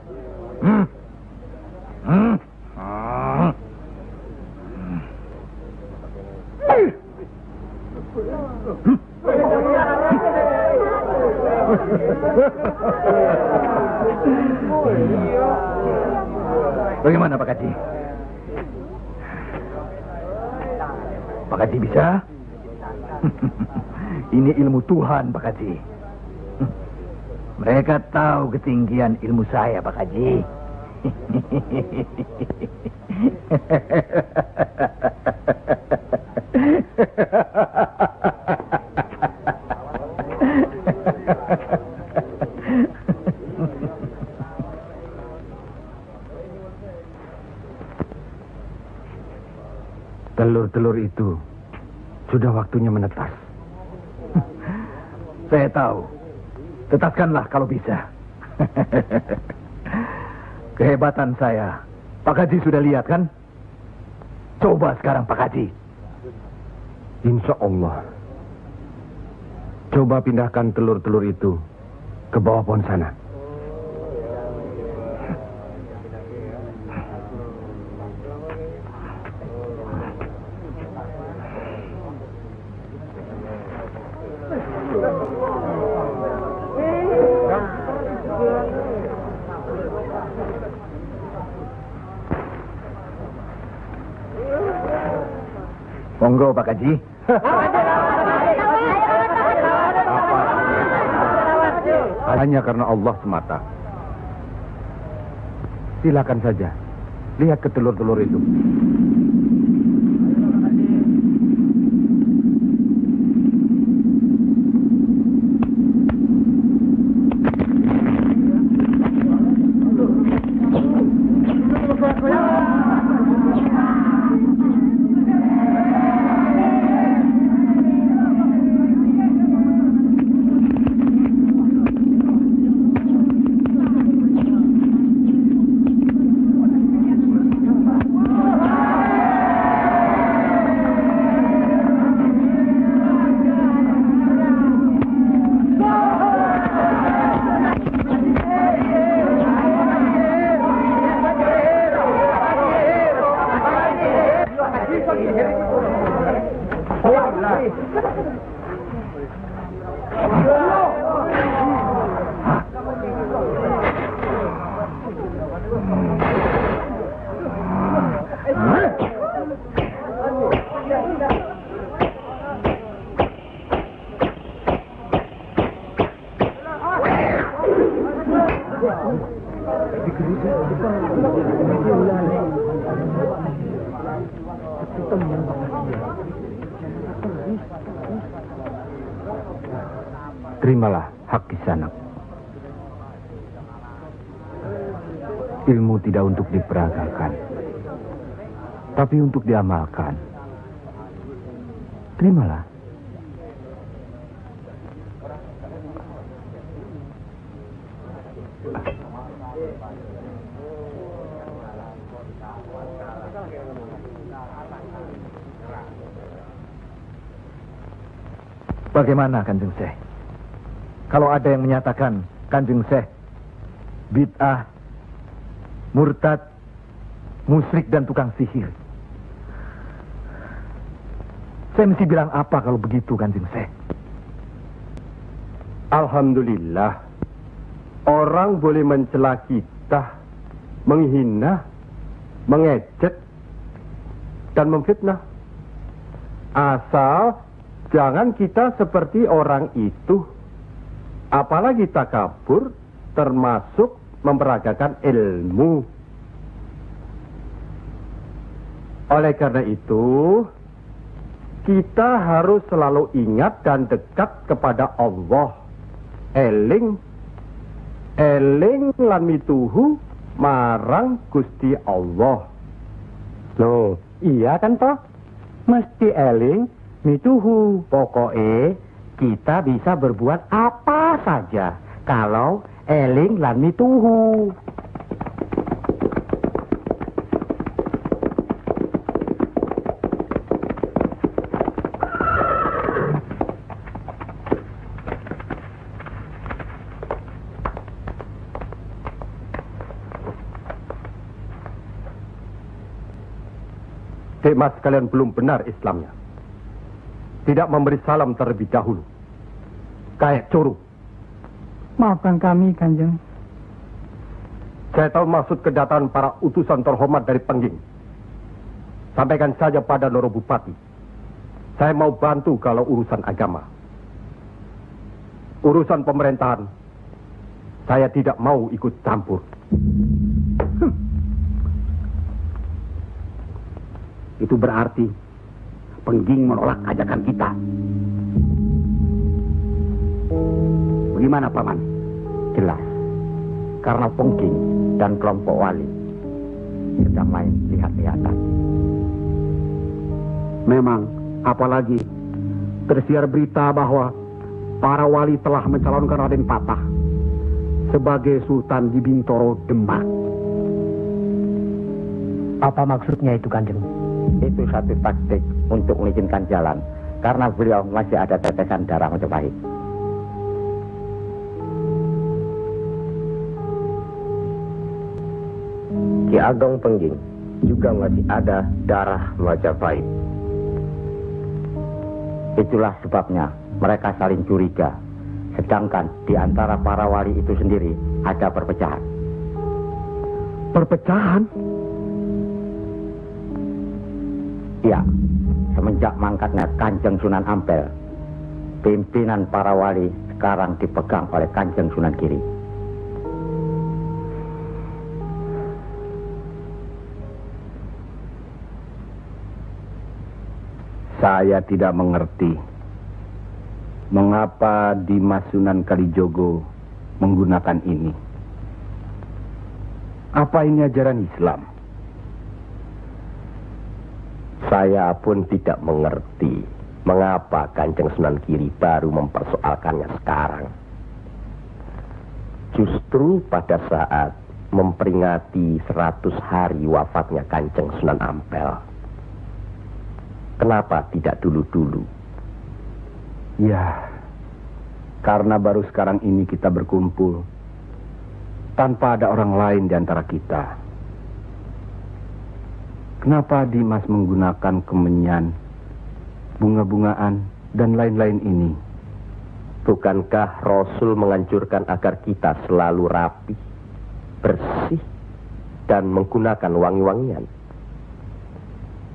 Bagaimana Pak Haji? Pak Haji bisa? Ini ilmu Tuhan, Pak Haji. Mereka tahu ketinggian ilmu saya, Pak Haji. Telur-telur itu sudah waktunya menetas. Saya tahu. Tetaskanlah kalau bisa. Kehebatan saya, Pak Haji sudah lihat kan? Coba sekarang Pak Haji. Insya Allah. Coba pindahkan telur-telur itu ke bawah pohon sana. Monggo Pak Haji. Hanya karena Allah semata. Silakan saja. Lihat ke telur-telur itu. Terimalah hak Kisanak. Ilmu tidak untuk diperagakan, tapi untuk diamalkan. Terimalah. Bagaimana Kanjeng Syekh? Kalau ada yang menyatakan Kanjeng Syekh bid'ah, murtad, musyrik dan tukang sihir, saya mesti bilang apa kalau begitu Kanjeng Syekh? Alhamdulillah, orang boleh mencela kita, menghina, mengejek, dan memfitnah. Asal jangan kita seperti orang itu. Apalagi takabur, termasuk memperagakan ilmu. Oleh karena itu, kita harus selalu ingat dan dekat kepada Allah. Eling lan mituhu marang Gusti Allah. Loh, iya kan toh? Mesti eling mituhu. Pokoknya kita bisa berbuat apa saja kalau eling lan mituhu. Dek Mas, kalian belum benar Islamnya. Tidak memberi salam terlebih dahulu. Kayak curu. Maafkan kami, Kanjeng. Saya tahu maksud kedatangan para utusan terhormat dari Pengging. Sampaikan saja pada Loro Bupati. Saya mau bantu kalau urusan agama. Urusan pemerintahan, saya tidak mau ikut campur. Itu berarti Pengging menolak ajakan kita. Bagaimana, Paman? Jelas, karena Pengging dan kelompok wali sedang main lihat-lihatan. Memang, apalagi tersiar berita bahwa para wali telah mencalonkan Raden Fatah sebagai Sultan di Bintoro, Demak. Apa maksudnya itu, Kanjeng? Itu satu taktik untuk melicinkan jalan, karena beliau masih ada tetesan darah Majapahit. Ki Ageng Pengging juga masih ada darah Majapahit. Itulah sebabnya mereka saling curiga, sedangkan di antara para wali itu sendiri ada perpecahan. Perpecahan? Ya, semenjak mangkatnya Kanjeng Sunan Ampel, pimpinan para wali sekarang dipegang oleh Kanjeng Sunan Giri. Saya tidak mengerti mengapa Dimas Sunan Kalijogo menggunakan ini. Apa ini ajaran Islam? Saya pun tidak mengerti mengapa Kanjeng Sunan Giri baru mempersoalkannya sekarang. Justru pada saat memperingati 100 hari wafatnya Kanjeng Sunan Ampel. Kenapa tidak dulu-dulu? Ya, karena baru sekarang ini kita berkumpul tanpa ada orang lain di antara kita. Kenapa Dimas menggunakan kemenyan, bunga-bungaan, dan lain-lain ini? Bukankah Rasul menganjurkan agar kita selalu rapi, bersih, dan menggunakan wangi-wangian?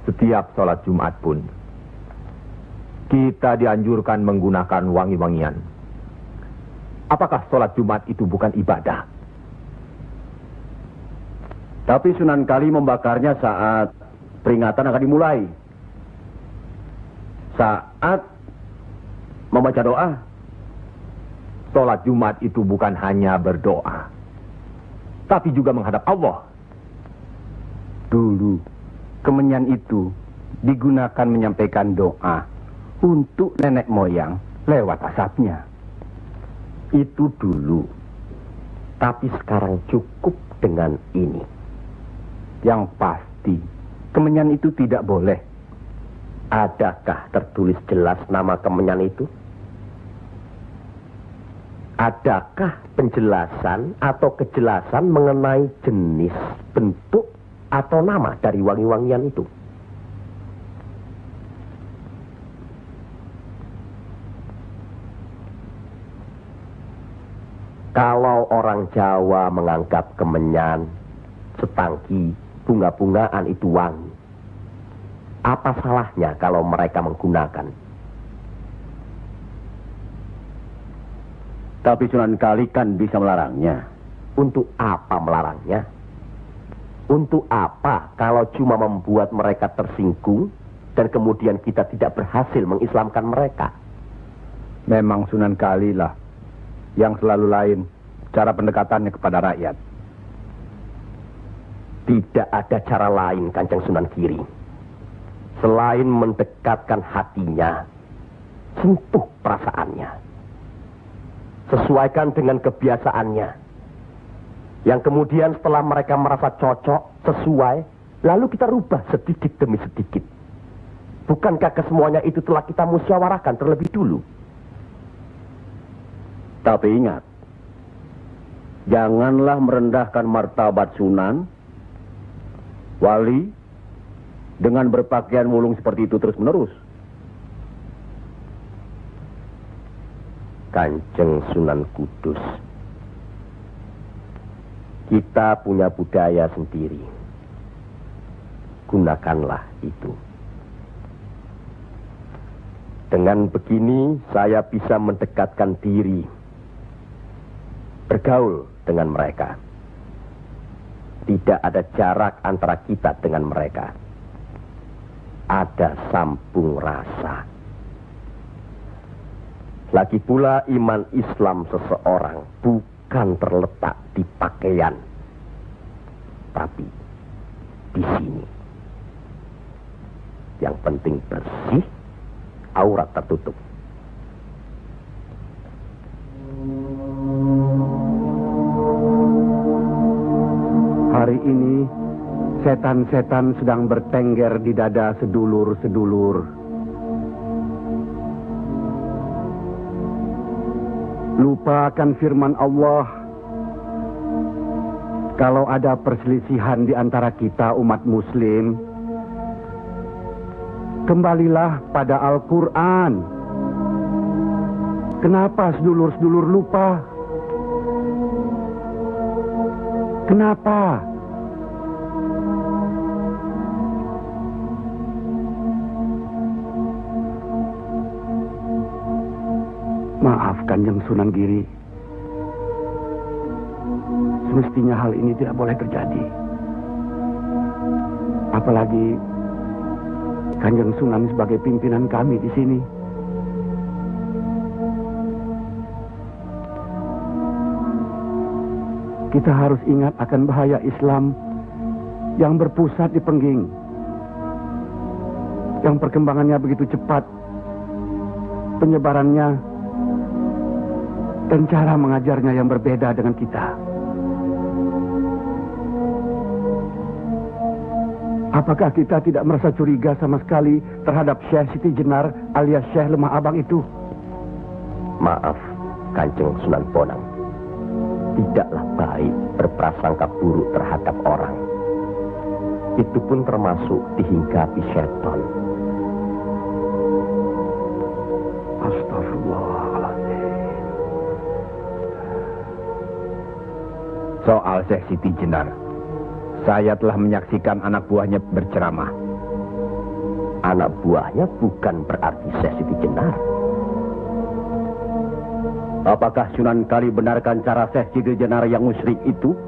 Setiap sholat Jumat pun, kita dianjurkan menggunakan wangi-wangian. Apakah sholat Jumat itu bukan ibadah? Tapi Sunan Kali membakarnya saat peringatan akan dimulai. saat membaca doa. Sholat Jumat itu bukan hanya berdoa, tapi juga menghadap Allah. Dulu, kemenyan itu digunakan menyampaikan doa untuk nenek moyang lewat asapnya. Itu dulu. Tapi sekarang cukup dengan ini. Yang pasti, kemenyan itu tidak boleh. Adakah tertulis jelas nama kemenyan itu? Adakah penjelasan atau kejelasan mengenai jenis, bentuk, atau nama dari wangi-wangian itu? Kalau orang Jawa menganggap kemenyan, setangki, bunga-bungaan itu wangi, apa salahnya kalau mereka menggunakan? Tapi Sunan Kali kan bisa melarangnya. Untuk apa melarangnya? Untuk apa kalau cuma membuat mereka tersinggung dan kemudian kita tidak berhasil mengislamkan mereka? Memang Sunan Kali lah yang selalu lain cara pendekatannya kepada rakyat. Tidak ada cara lain, Kanjeng Sunan Giri, selain mendekatkan hatinya, sentuh perasaannya, sesuaikan dengan kebiasaannya, yang kemudian setelah mereka merasa cocok, sesuai, lalu kita rubah sedikit demi sedikit. Bukankah kesemuanya itu telah kita musyawarahkan terlebih dulu? Tapi ingat, janganlah merendahkan martabat Sunan, wali, dengan berpakaian mulung seperti itu terus-menerus. Kanjeng Sunan Kudus, kita punya budaya sendiri. Gunakanlah itu. Dengan begini saya bisa mendekatkan diri, bergaul dengan mereka. Tidak ada jarak antara kita dengan mereka. Ada sambung rasa. Lagi pula iman Islam seseorang bukan terletak di pakaian, tapi di sini. Yang penting bersih, aurat tertutup. Hari ini, setan-setan sedang bertengger di dada sedulur-sedulur. Lupa akan firman Allah. Kalau ada perselisihan di antara kita umat muslim, kembalilah pada Al-Quran. Kenapa sedulur-sedulur lupa? Kenapa? Maaf Kanjeng Sunan Giri. Semestinya hal ini tidak boleh terjadi. Apalagi Kanjeng Sunan sebagai pimpinan kami di sini. Kita harus ingat akan bahaya Islam yang berpusat di Pengging, yang perkembangannya begitu cepat, penyebarannya dan cara mengajarnya yang berbeda dengan kita. Apakah kita tidak merasa curiga sama sekali terhadap Syekh Siti Jenar alias Syekh Lemah Abang itu? Maaf, Kanjeng Sunan Bonang. Tidaklah baik berprasangka buruk terhadap orang. Itu pun termasuk dihinggapi setan. Astagfirullahaladzim. Soal Syekh Siti Jenar, saya telah menyaksikan anak buahnya berceramah. Anak buahnya bukan berarti Syekh Siti Jenar. Apakah Sunan Kali benarkan cara Syekh Siti Jenar yang musyrik itu?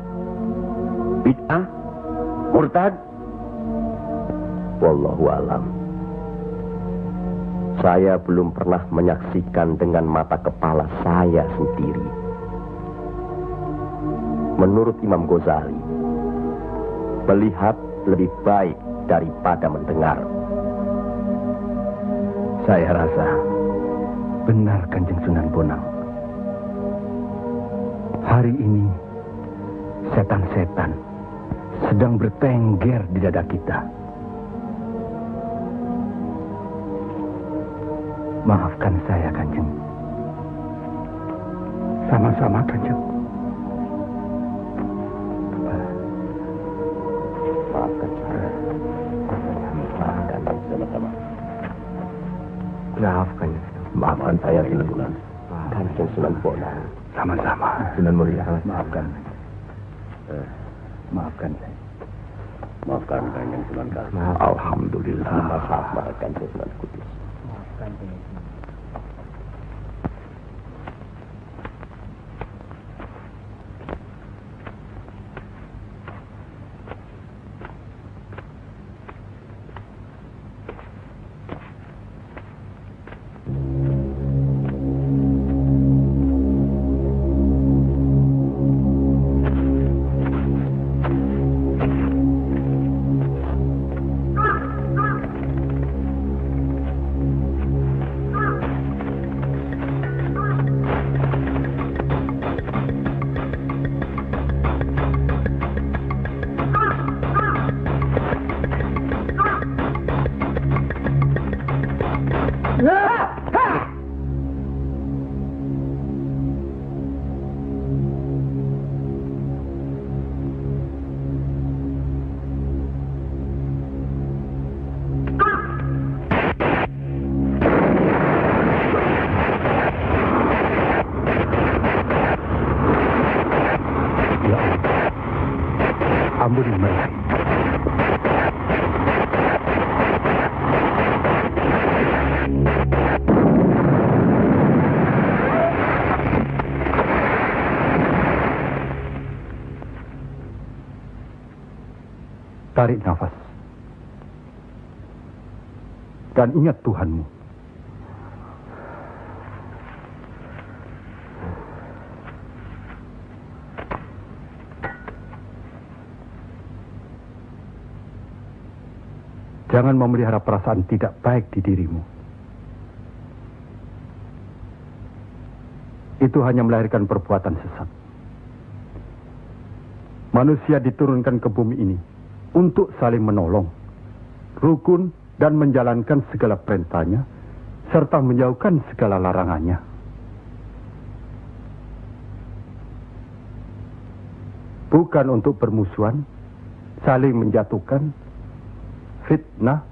Bid'ah? Murtad? Wallahu alam. Saya belum pernah menyaksikan dengan mata kepala saya sendiri. Menurut Imam Ghazali, melihat lebih baik daripada mendengar. Saya rasa benar Kanjeng Sunan Bonang. Hari ini setan-setan sedang bertengger di dada kita. Maafkan saya, Kanjeng. Sama-sama, Kanjeng. Maafkan saya. Maafkan sama-sama. Maafkan saya, Sunan. Kanjeng Sunan Bonang. Sama-sama. Sunan Muria, maafkan. Maafkan saya. Maafkan Kanjeng Sunan Kali. Alhamdulillah. Maafkan Kanjeng Sunan Kudus. Ampuni mereka. Tarik nafas. Dan ingat Tuhanmu. Jangan memelihara perasaan tidak baik di dirimu. Itu hanya melahirkan perbuatan sesat. Manusia diturunkan ke bumi ini untuk saling menolong, rukun, dan menjalankan segala perintahnya, serta menjauhkan segala larangannya. Bukan untuk bermusuhan, saling menjatuhkan, fitnah,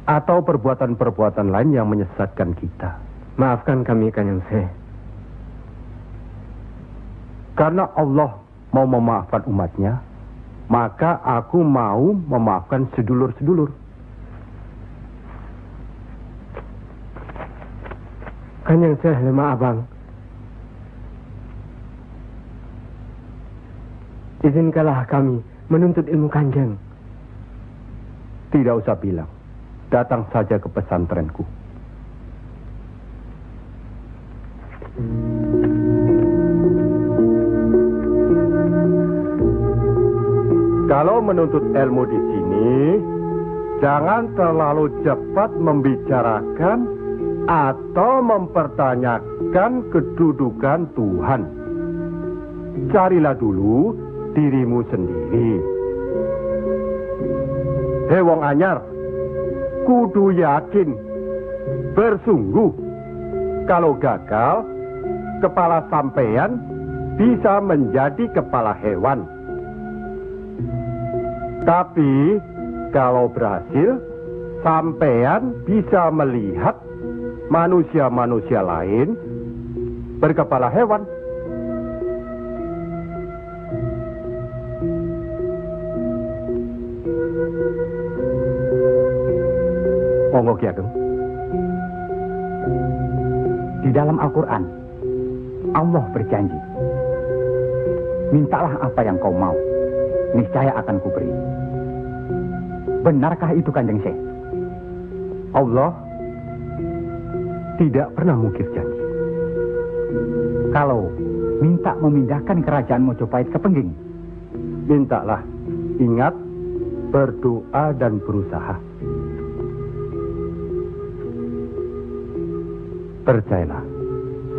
atau perbuatan-perbuatan lain yang menyesatkan kita. Maafkan kami, Kanjeng Syekh. Karena Allah mau memaafkan umatnya, maka aku mau memaafkan sedulur-sedulur. Kanjeng Syekh lemah abang. Izinkanlah kami menuntut ilmu Kanjeng. Tidak usah bilang. Datang saja ke pesantrenku. Kalau menuntut ilmu di sini, jangan terlalu cepat membicarakan atau mempertanyakan kedudukan Tuhan. Carilah dulu dirimu sendiri. Hei wong anyar, kudu yakin, bersungguh. Kalau gagal, kepala sampean bisa menjadi kepala hewan. Tapi kalau berhasil, sampean bisa melihat manusia-manusia lain berkepala hewan. Monggo Ki Ageng. Di dalam Al-Quran, Allah berjanji, mintalah apa yang kau mau, niscaya akan kuberi. Benarkah itu, Kanjeng Syekh? Allah tidak pernah mungkir janji. Kalau minta memindahkan kerajaan Mojopahit ke Pengging, mintalah. Ingat, berdoa dan berusaha. Percayalah,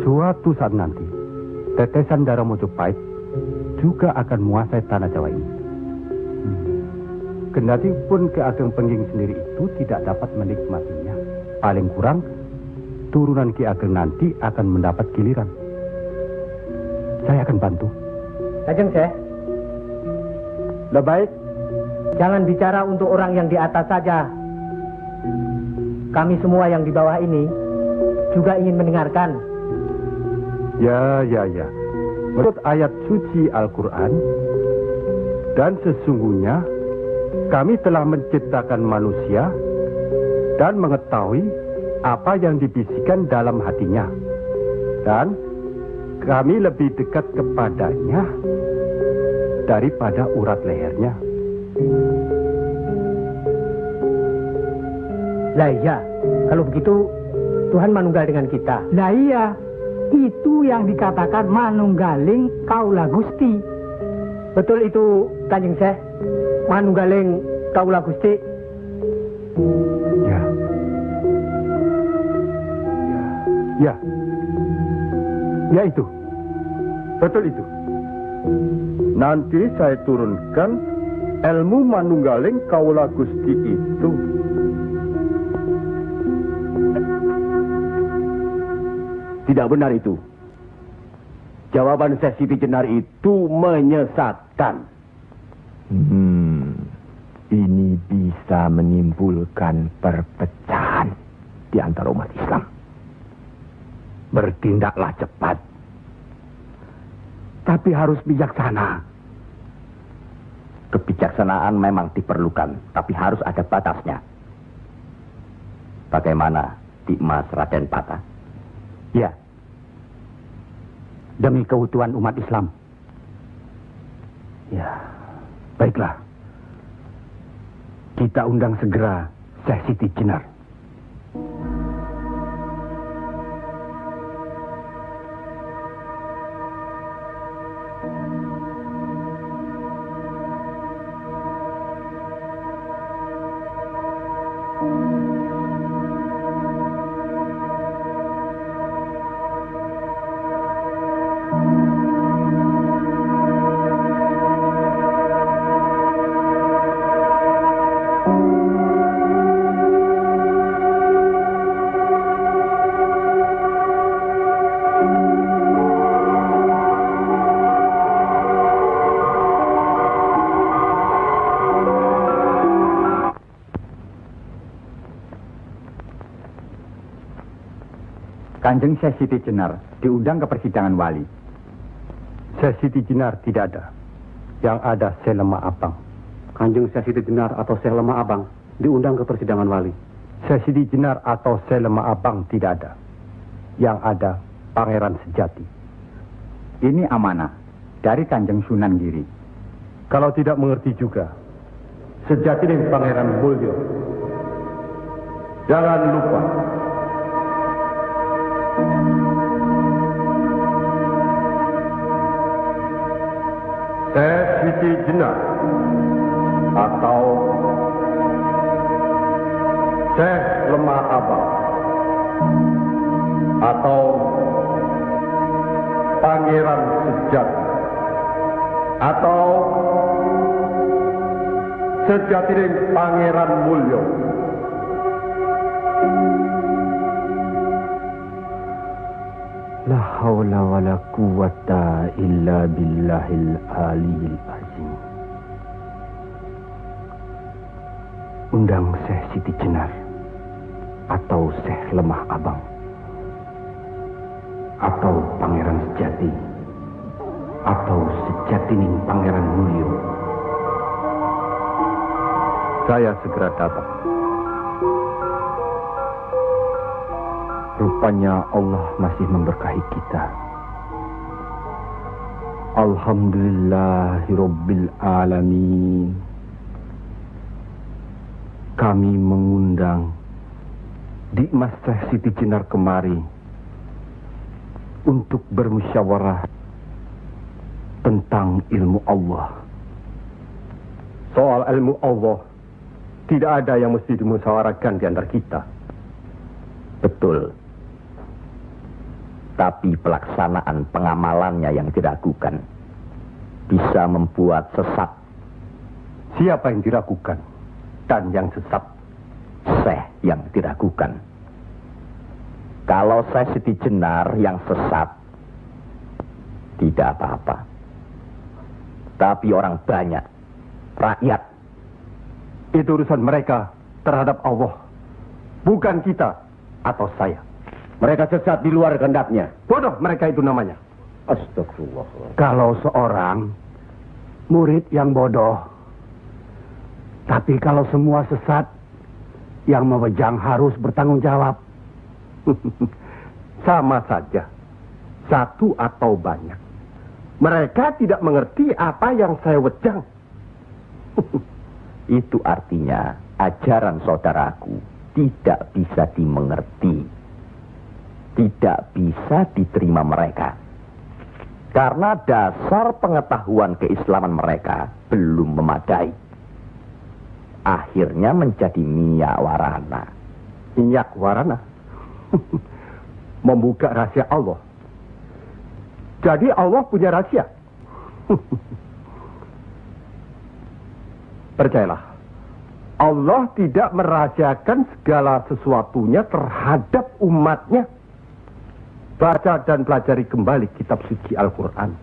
suatu saat nanti, tetesan darah Mojopahit juga akan menguasai tanah Jawa ini. Kendati pun Ki Ageng Pengging sendiri itu tidak dapat menikmatinya, paling kurang turunan Ki Ageng nanti akan mendapat giliran. Saya akan bantu. Kanjeng Syekh, Lebih baik jangan bicara untuk orang yang di atas saja. Kami semua yang di bawah ini juga ingin mendengarkan. Ya. Menurut ayat suci Al-Quran, dan sesungguhnya kami telah menciptakan manusia dan mengetahui apa yang dibisikkan dalam hatinya. Dan kami lebih dekat kepadanya daripada urat lehernya. Lah iya, kalau begitu Tuhan manunggal dengan kita. Lah iya, itu yang dikatakan manunggaling kaula Gusti. Betul itu, Kanjeng Syekh. Manunggaling kaula Gusti. Ya itu. Betul itu. Nanti saya turunkan ilmu manunggaling kaula Gusti itu. Tidak benar itu. Jawaban Syekh Siti Jenar itu menyesatkan. Ini bisa menimbulkan perpecahan di antara umat Islam. Bertindaklah cepat. Tapi harus bijaksana. Kebijaksanaan memang diperlukan, tapi harus ada batasnya. Bagaimana, Dimas Raden Patah? Ya. Demi keutuhan umat Islam. Ya, baiklah. Kita undang segera Syekh Siti Jenar. Kanjeng Syekh Siti Jenar diundang ke persidangan wali. Syekh Siti Jenar tidak ada. Yang ada Syekh Lemah Abang. Kanjeng Syekh Siti Jenar atau Syekh Lemah Abang diundang ke persidangan wali. Syekh Siti Jenar atau Syekh Lemah Abang tidak ada. Yang ada Pangeran Sejati. Ini amanah dari Kanjeng Sunan Giri. Kalau tidak mengerti juga, Sejati dan Pangeran Mulyo. Jangan lupa. Syekh Siti Jenar atau Syekh Lemah Abang atau Pangeran Sejati atau Sejati dan Pangeran Mulyo. La haula wa la quwata illa billahil aliyil azim. Undang Syekh Siti Jenar atau Syekh Lemah Abang atau Pangeran Sejati atau Sejatining Pangeran Mulyo. Saya segera datang. Rupanya Allah masih memberkahi kita. Alhamdulillahirabbil alamin. Kami mengundang di Mas Siti Jenar kemari untuk bermusyawarah tentang ilmu Allah. Soal ilmu Allah, tidak ada yang mesti dimusyawarahkan di antara kita. Betul. Tapi pelaksanaan pengamalannya yang diragukan bisa membuat sesat. Siapa yang diragukan dan yang sesat? Syekh yang diragukan. Kalau Syekh Siti Jenar yang sesat, tidak apa-apa. Tapi orang banyak, rakyat, itu urusan mereka terhadap Allah, bukan kita atau saya. Mereka sesat di luar kehendaknya. Bodoh mereka itu namanya. Astagfirullah. Kalau seorang murid yang bodoh, tapi kalau semua sesat, yang memegang harus bertanggung jawab. Sama saja, satu atau banyak. Mereka tidak mengerti apa yang saya wejang. Itu artinya ajaran saudaraku tidak bisa dimengerti, tidak bisa diterima mereka. Karena dasar pengetahuan keislaman mereka belum memadai. Akhirnya menjadi minyak warana. Minyak warana? Membuka rahasia Allah. Jadi Allah punya rahasia. Percayalah, Allah tidak merahasiakan segala sesuatunya terhadap umatnya. Baca dan pelajari kembali kitab suci Al-Quran,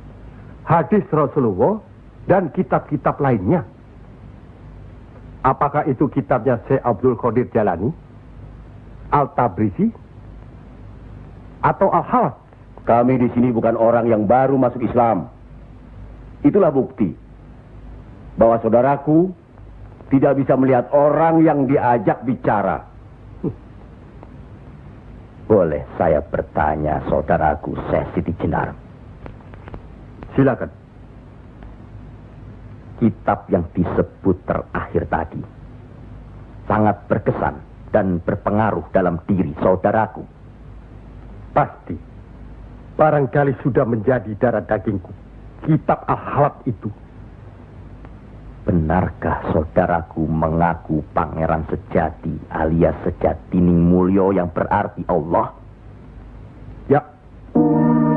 hadis Rasulullah, dan kitab-kitab lainnya. Apakah itu kitabnya Syekh Abdul Qadir Jalani, Al-Tabrisi, atau Al-Halath? Kami di sini bukan orang yang baru masuk Islam. Itulah bukti bahwa saudaraku tidak bisa melihat orang yang diajak bicara. Boleh saya bertanya, saudaraku Syekh Siti Jenar? Silakan. Kitab yang disebut terakhir tadi sangat berkesan dan berpengaruh dalam diri saudaraku. Pasti. Barangkali sudah menjadi darah dagingku. Kitab Al-Halath itu. Benarkah saudaraku mengaku pangeran sejati alias Sejatining Mulyo yang berarti Allah? Ya,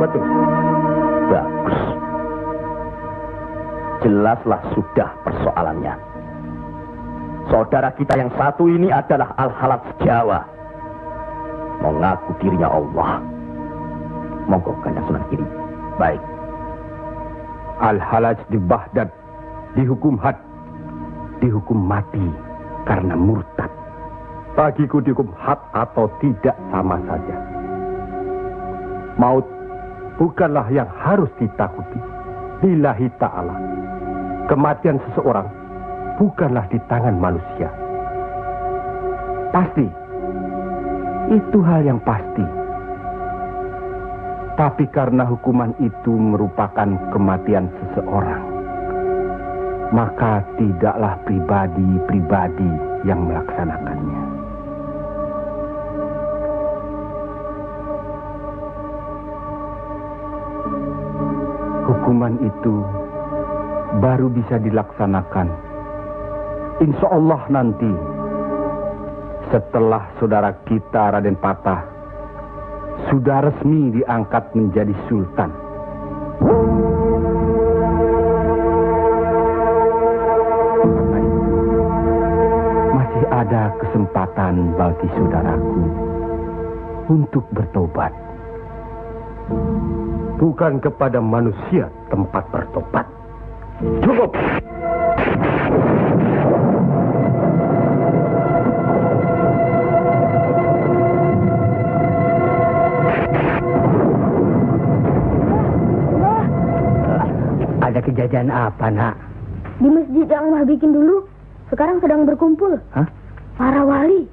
betul. Bagus. Jelaslah sudah persoalannya. Saudara kita yang satu ini adalah Al-Halath Jawa. Mengaku dirinya Allah. Monggo Kanjeng Sunan Giri. Baik. Al-Halath di Baghdad dihukum had, dihukum mati karena murtad. Bagiku dihukum had atau tidak sama saja. Maut bukanlah yang harus ditakuti. Lillahi ta'ala. Kematian seseorang bukanlah di tangan manusia. Pasti. Itu hal yang pasti. Tapi karena hukuman itu merupakan kematian seseorang, maka tidaklah pribadi-pribadi yang melaksanakannya. Hukuman itu baru bisa dilaksanakan, insya Allah nanti, setelah saudara kita Raden Patah sudah resmi diangkat menjadi sultan. Karena itu, masih ada kesempatan bagi saudaraku untuk bertobat. Bukan kepada manusia tempat bertobat. Cukup! Ada kejadian apa, Nak? Di masjid yang Mbah bikin dulu, sekarang sedang berkumpul. Hah? Para wali.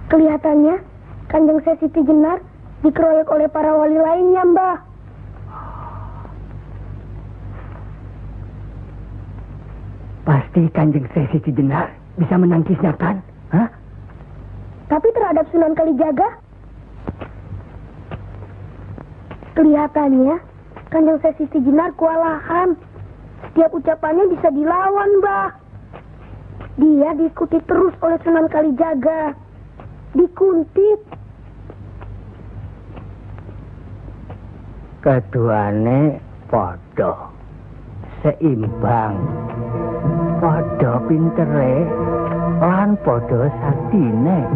Kelihatannya, Kanjeng Syekh Siti Jenar dikeroyok oleh para wali lainnya, Mbah. Pasti Kanjeng Sesi Jenar bisa menangkisnya kan? Hah? Tapi terhadap Sunan Kalijaga, kelihatannya Kanjeng Sesi Jenar kewalahan. Setiap ucapannya bisa dilawan, Mbah. Dia diikuti terus oleh Sunan Kalijaga. Dikuntit. Keduane podo seimbang, podo pintere lan podo saktine.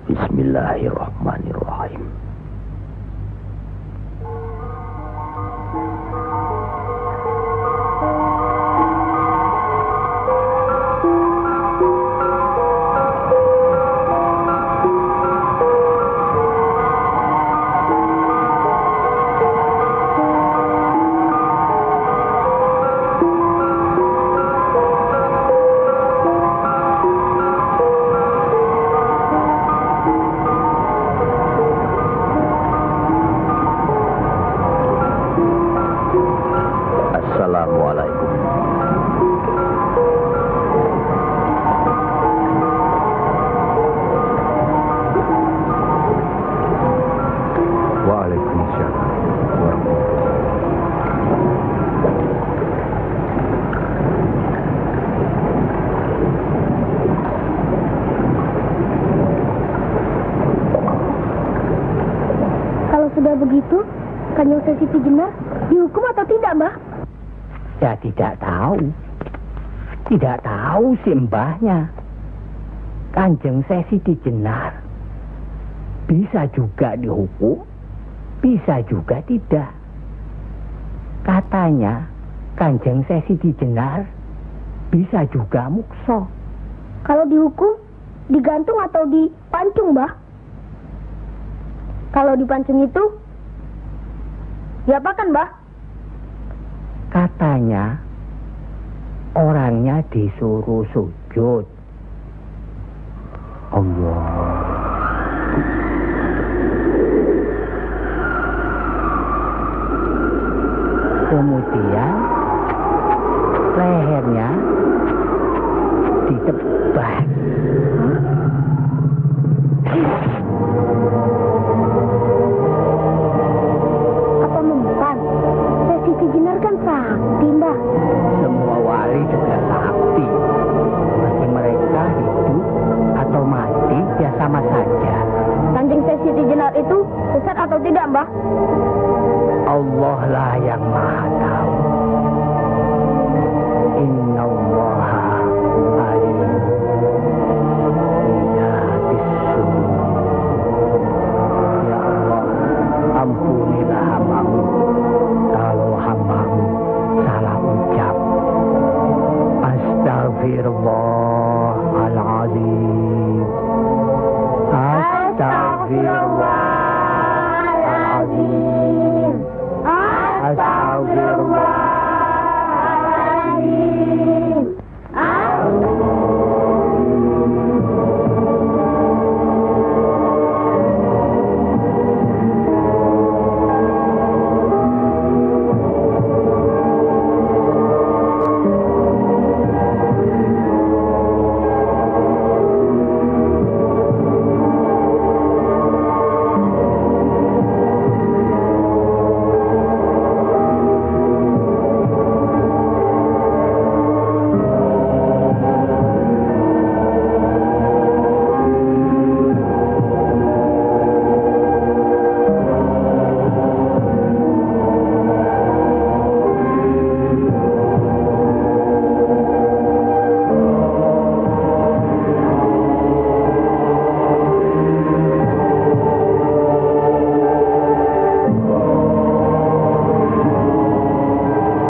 Bismillahirrahmanirrahim. sudah begitu, Kanjeng Siti Jenar dihukum atau tidak, Mbah? Saya tidak tahu. Tidak tahu si mbahnya. Kanjeng Siti Jenar bisa juga dihukum, bisa juga tidak. Katanya Kanjeng Siti Jenar bisa juga mukso. Kalau dihukum, digantung atau dipancung, Mbah? Kalau dipancung itu, diapakan, Mbah? Katanya orangnya disuruh sujud. Allah. Kemudian lehernya ditebas. Apa mempan? Siti Jenar kan sakti, Mbah. Semua wali juga sakti. Bagi mereka hidup atau mati ya sama saja. Kanjeng Siti Jenar itu sesat atau tidak, Mbah? Allah lah yang maha tahu. Inna Allah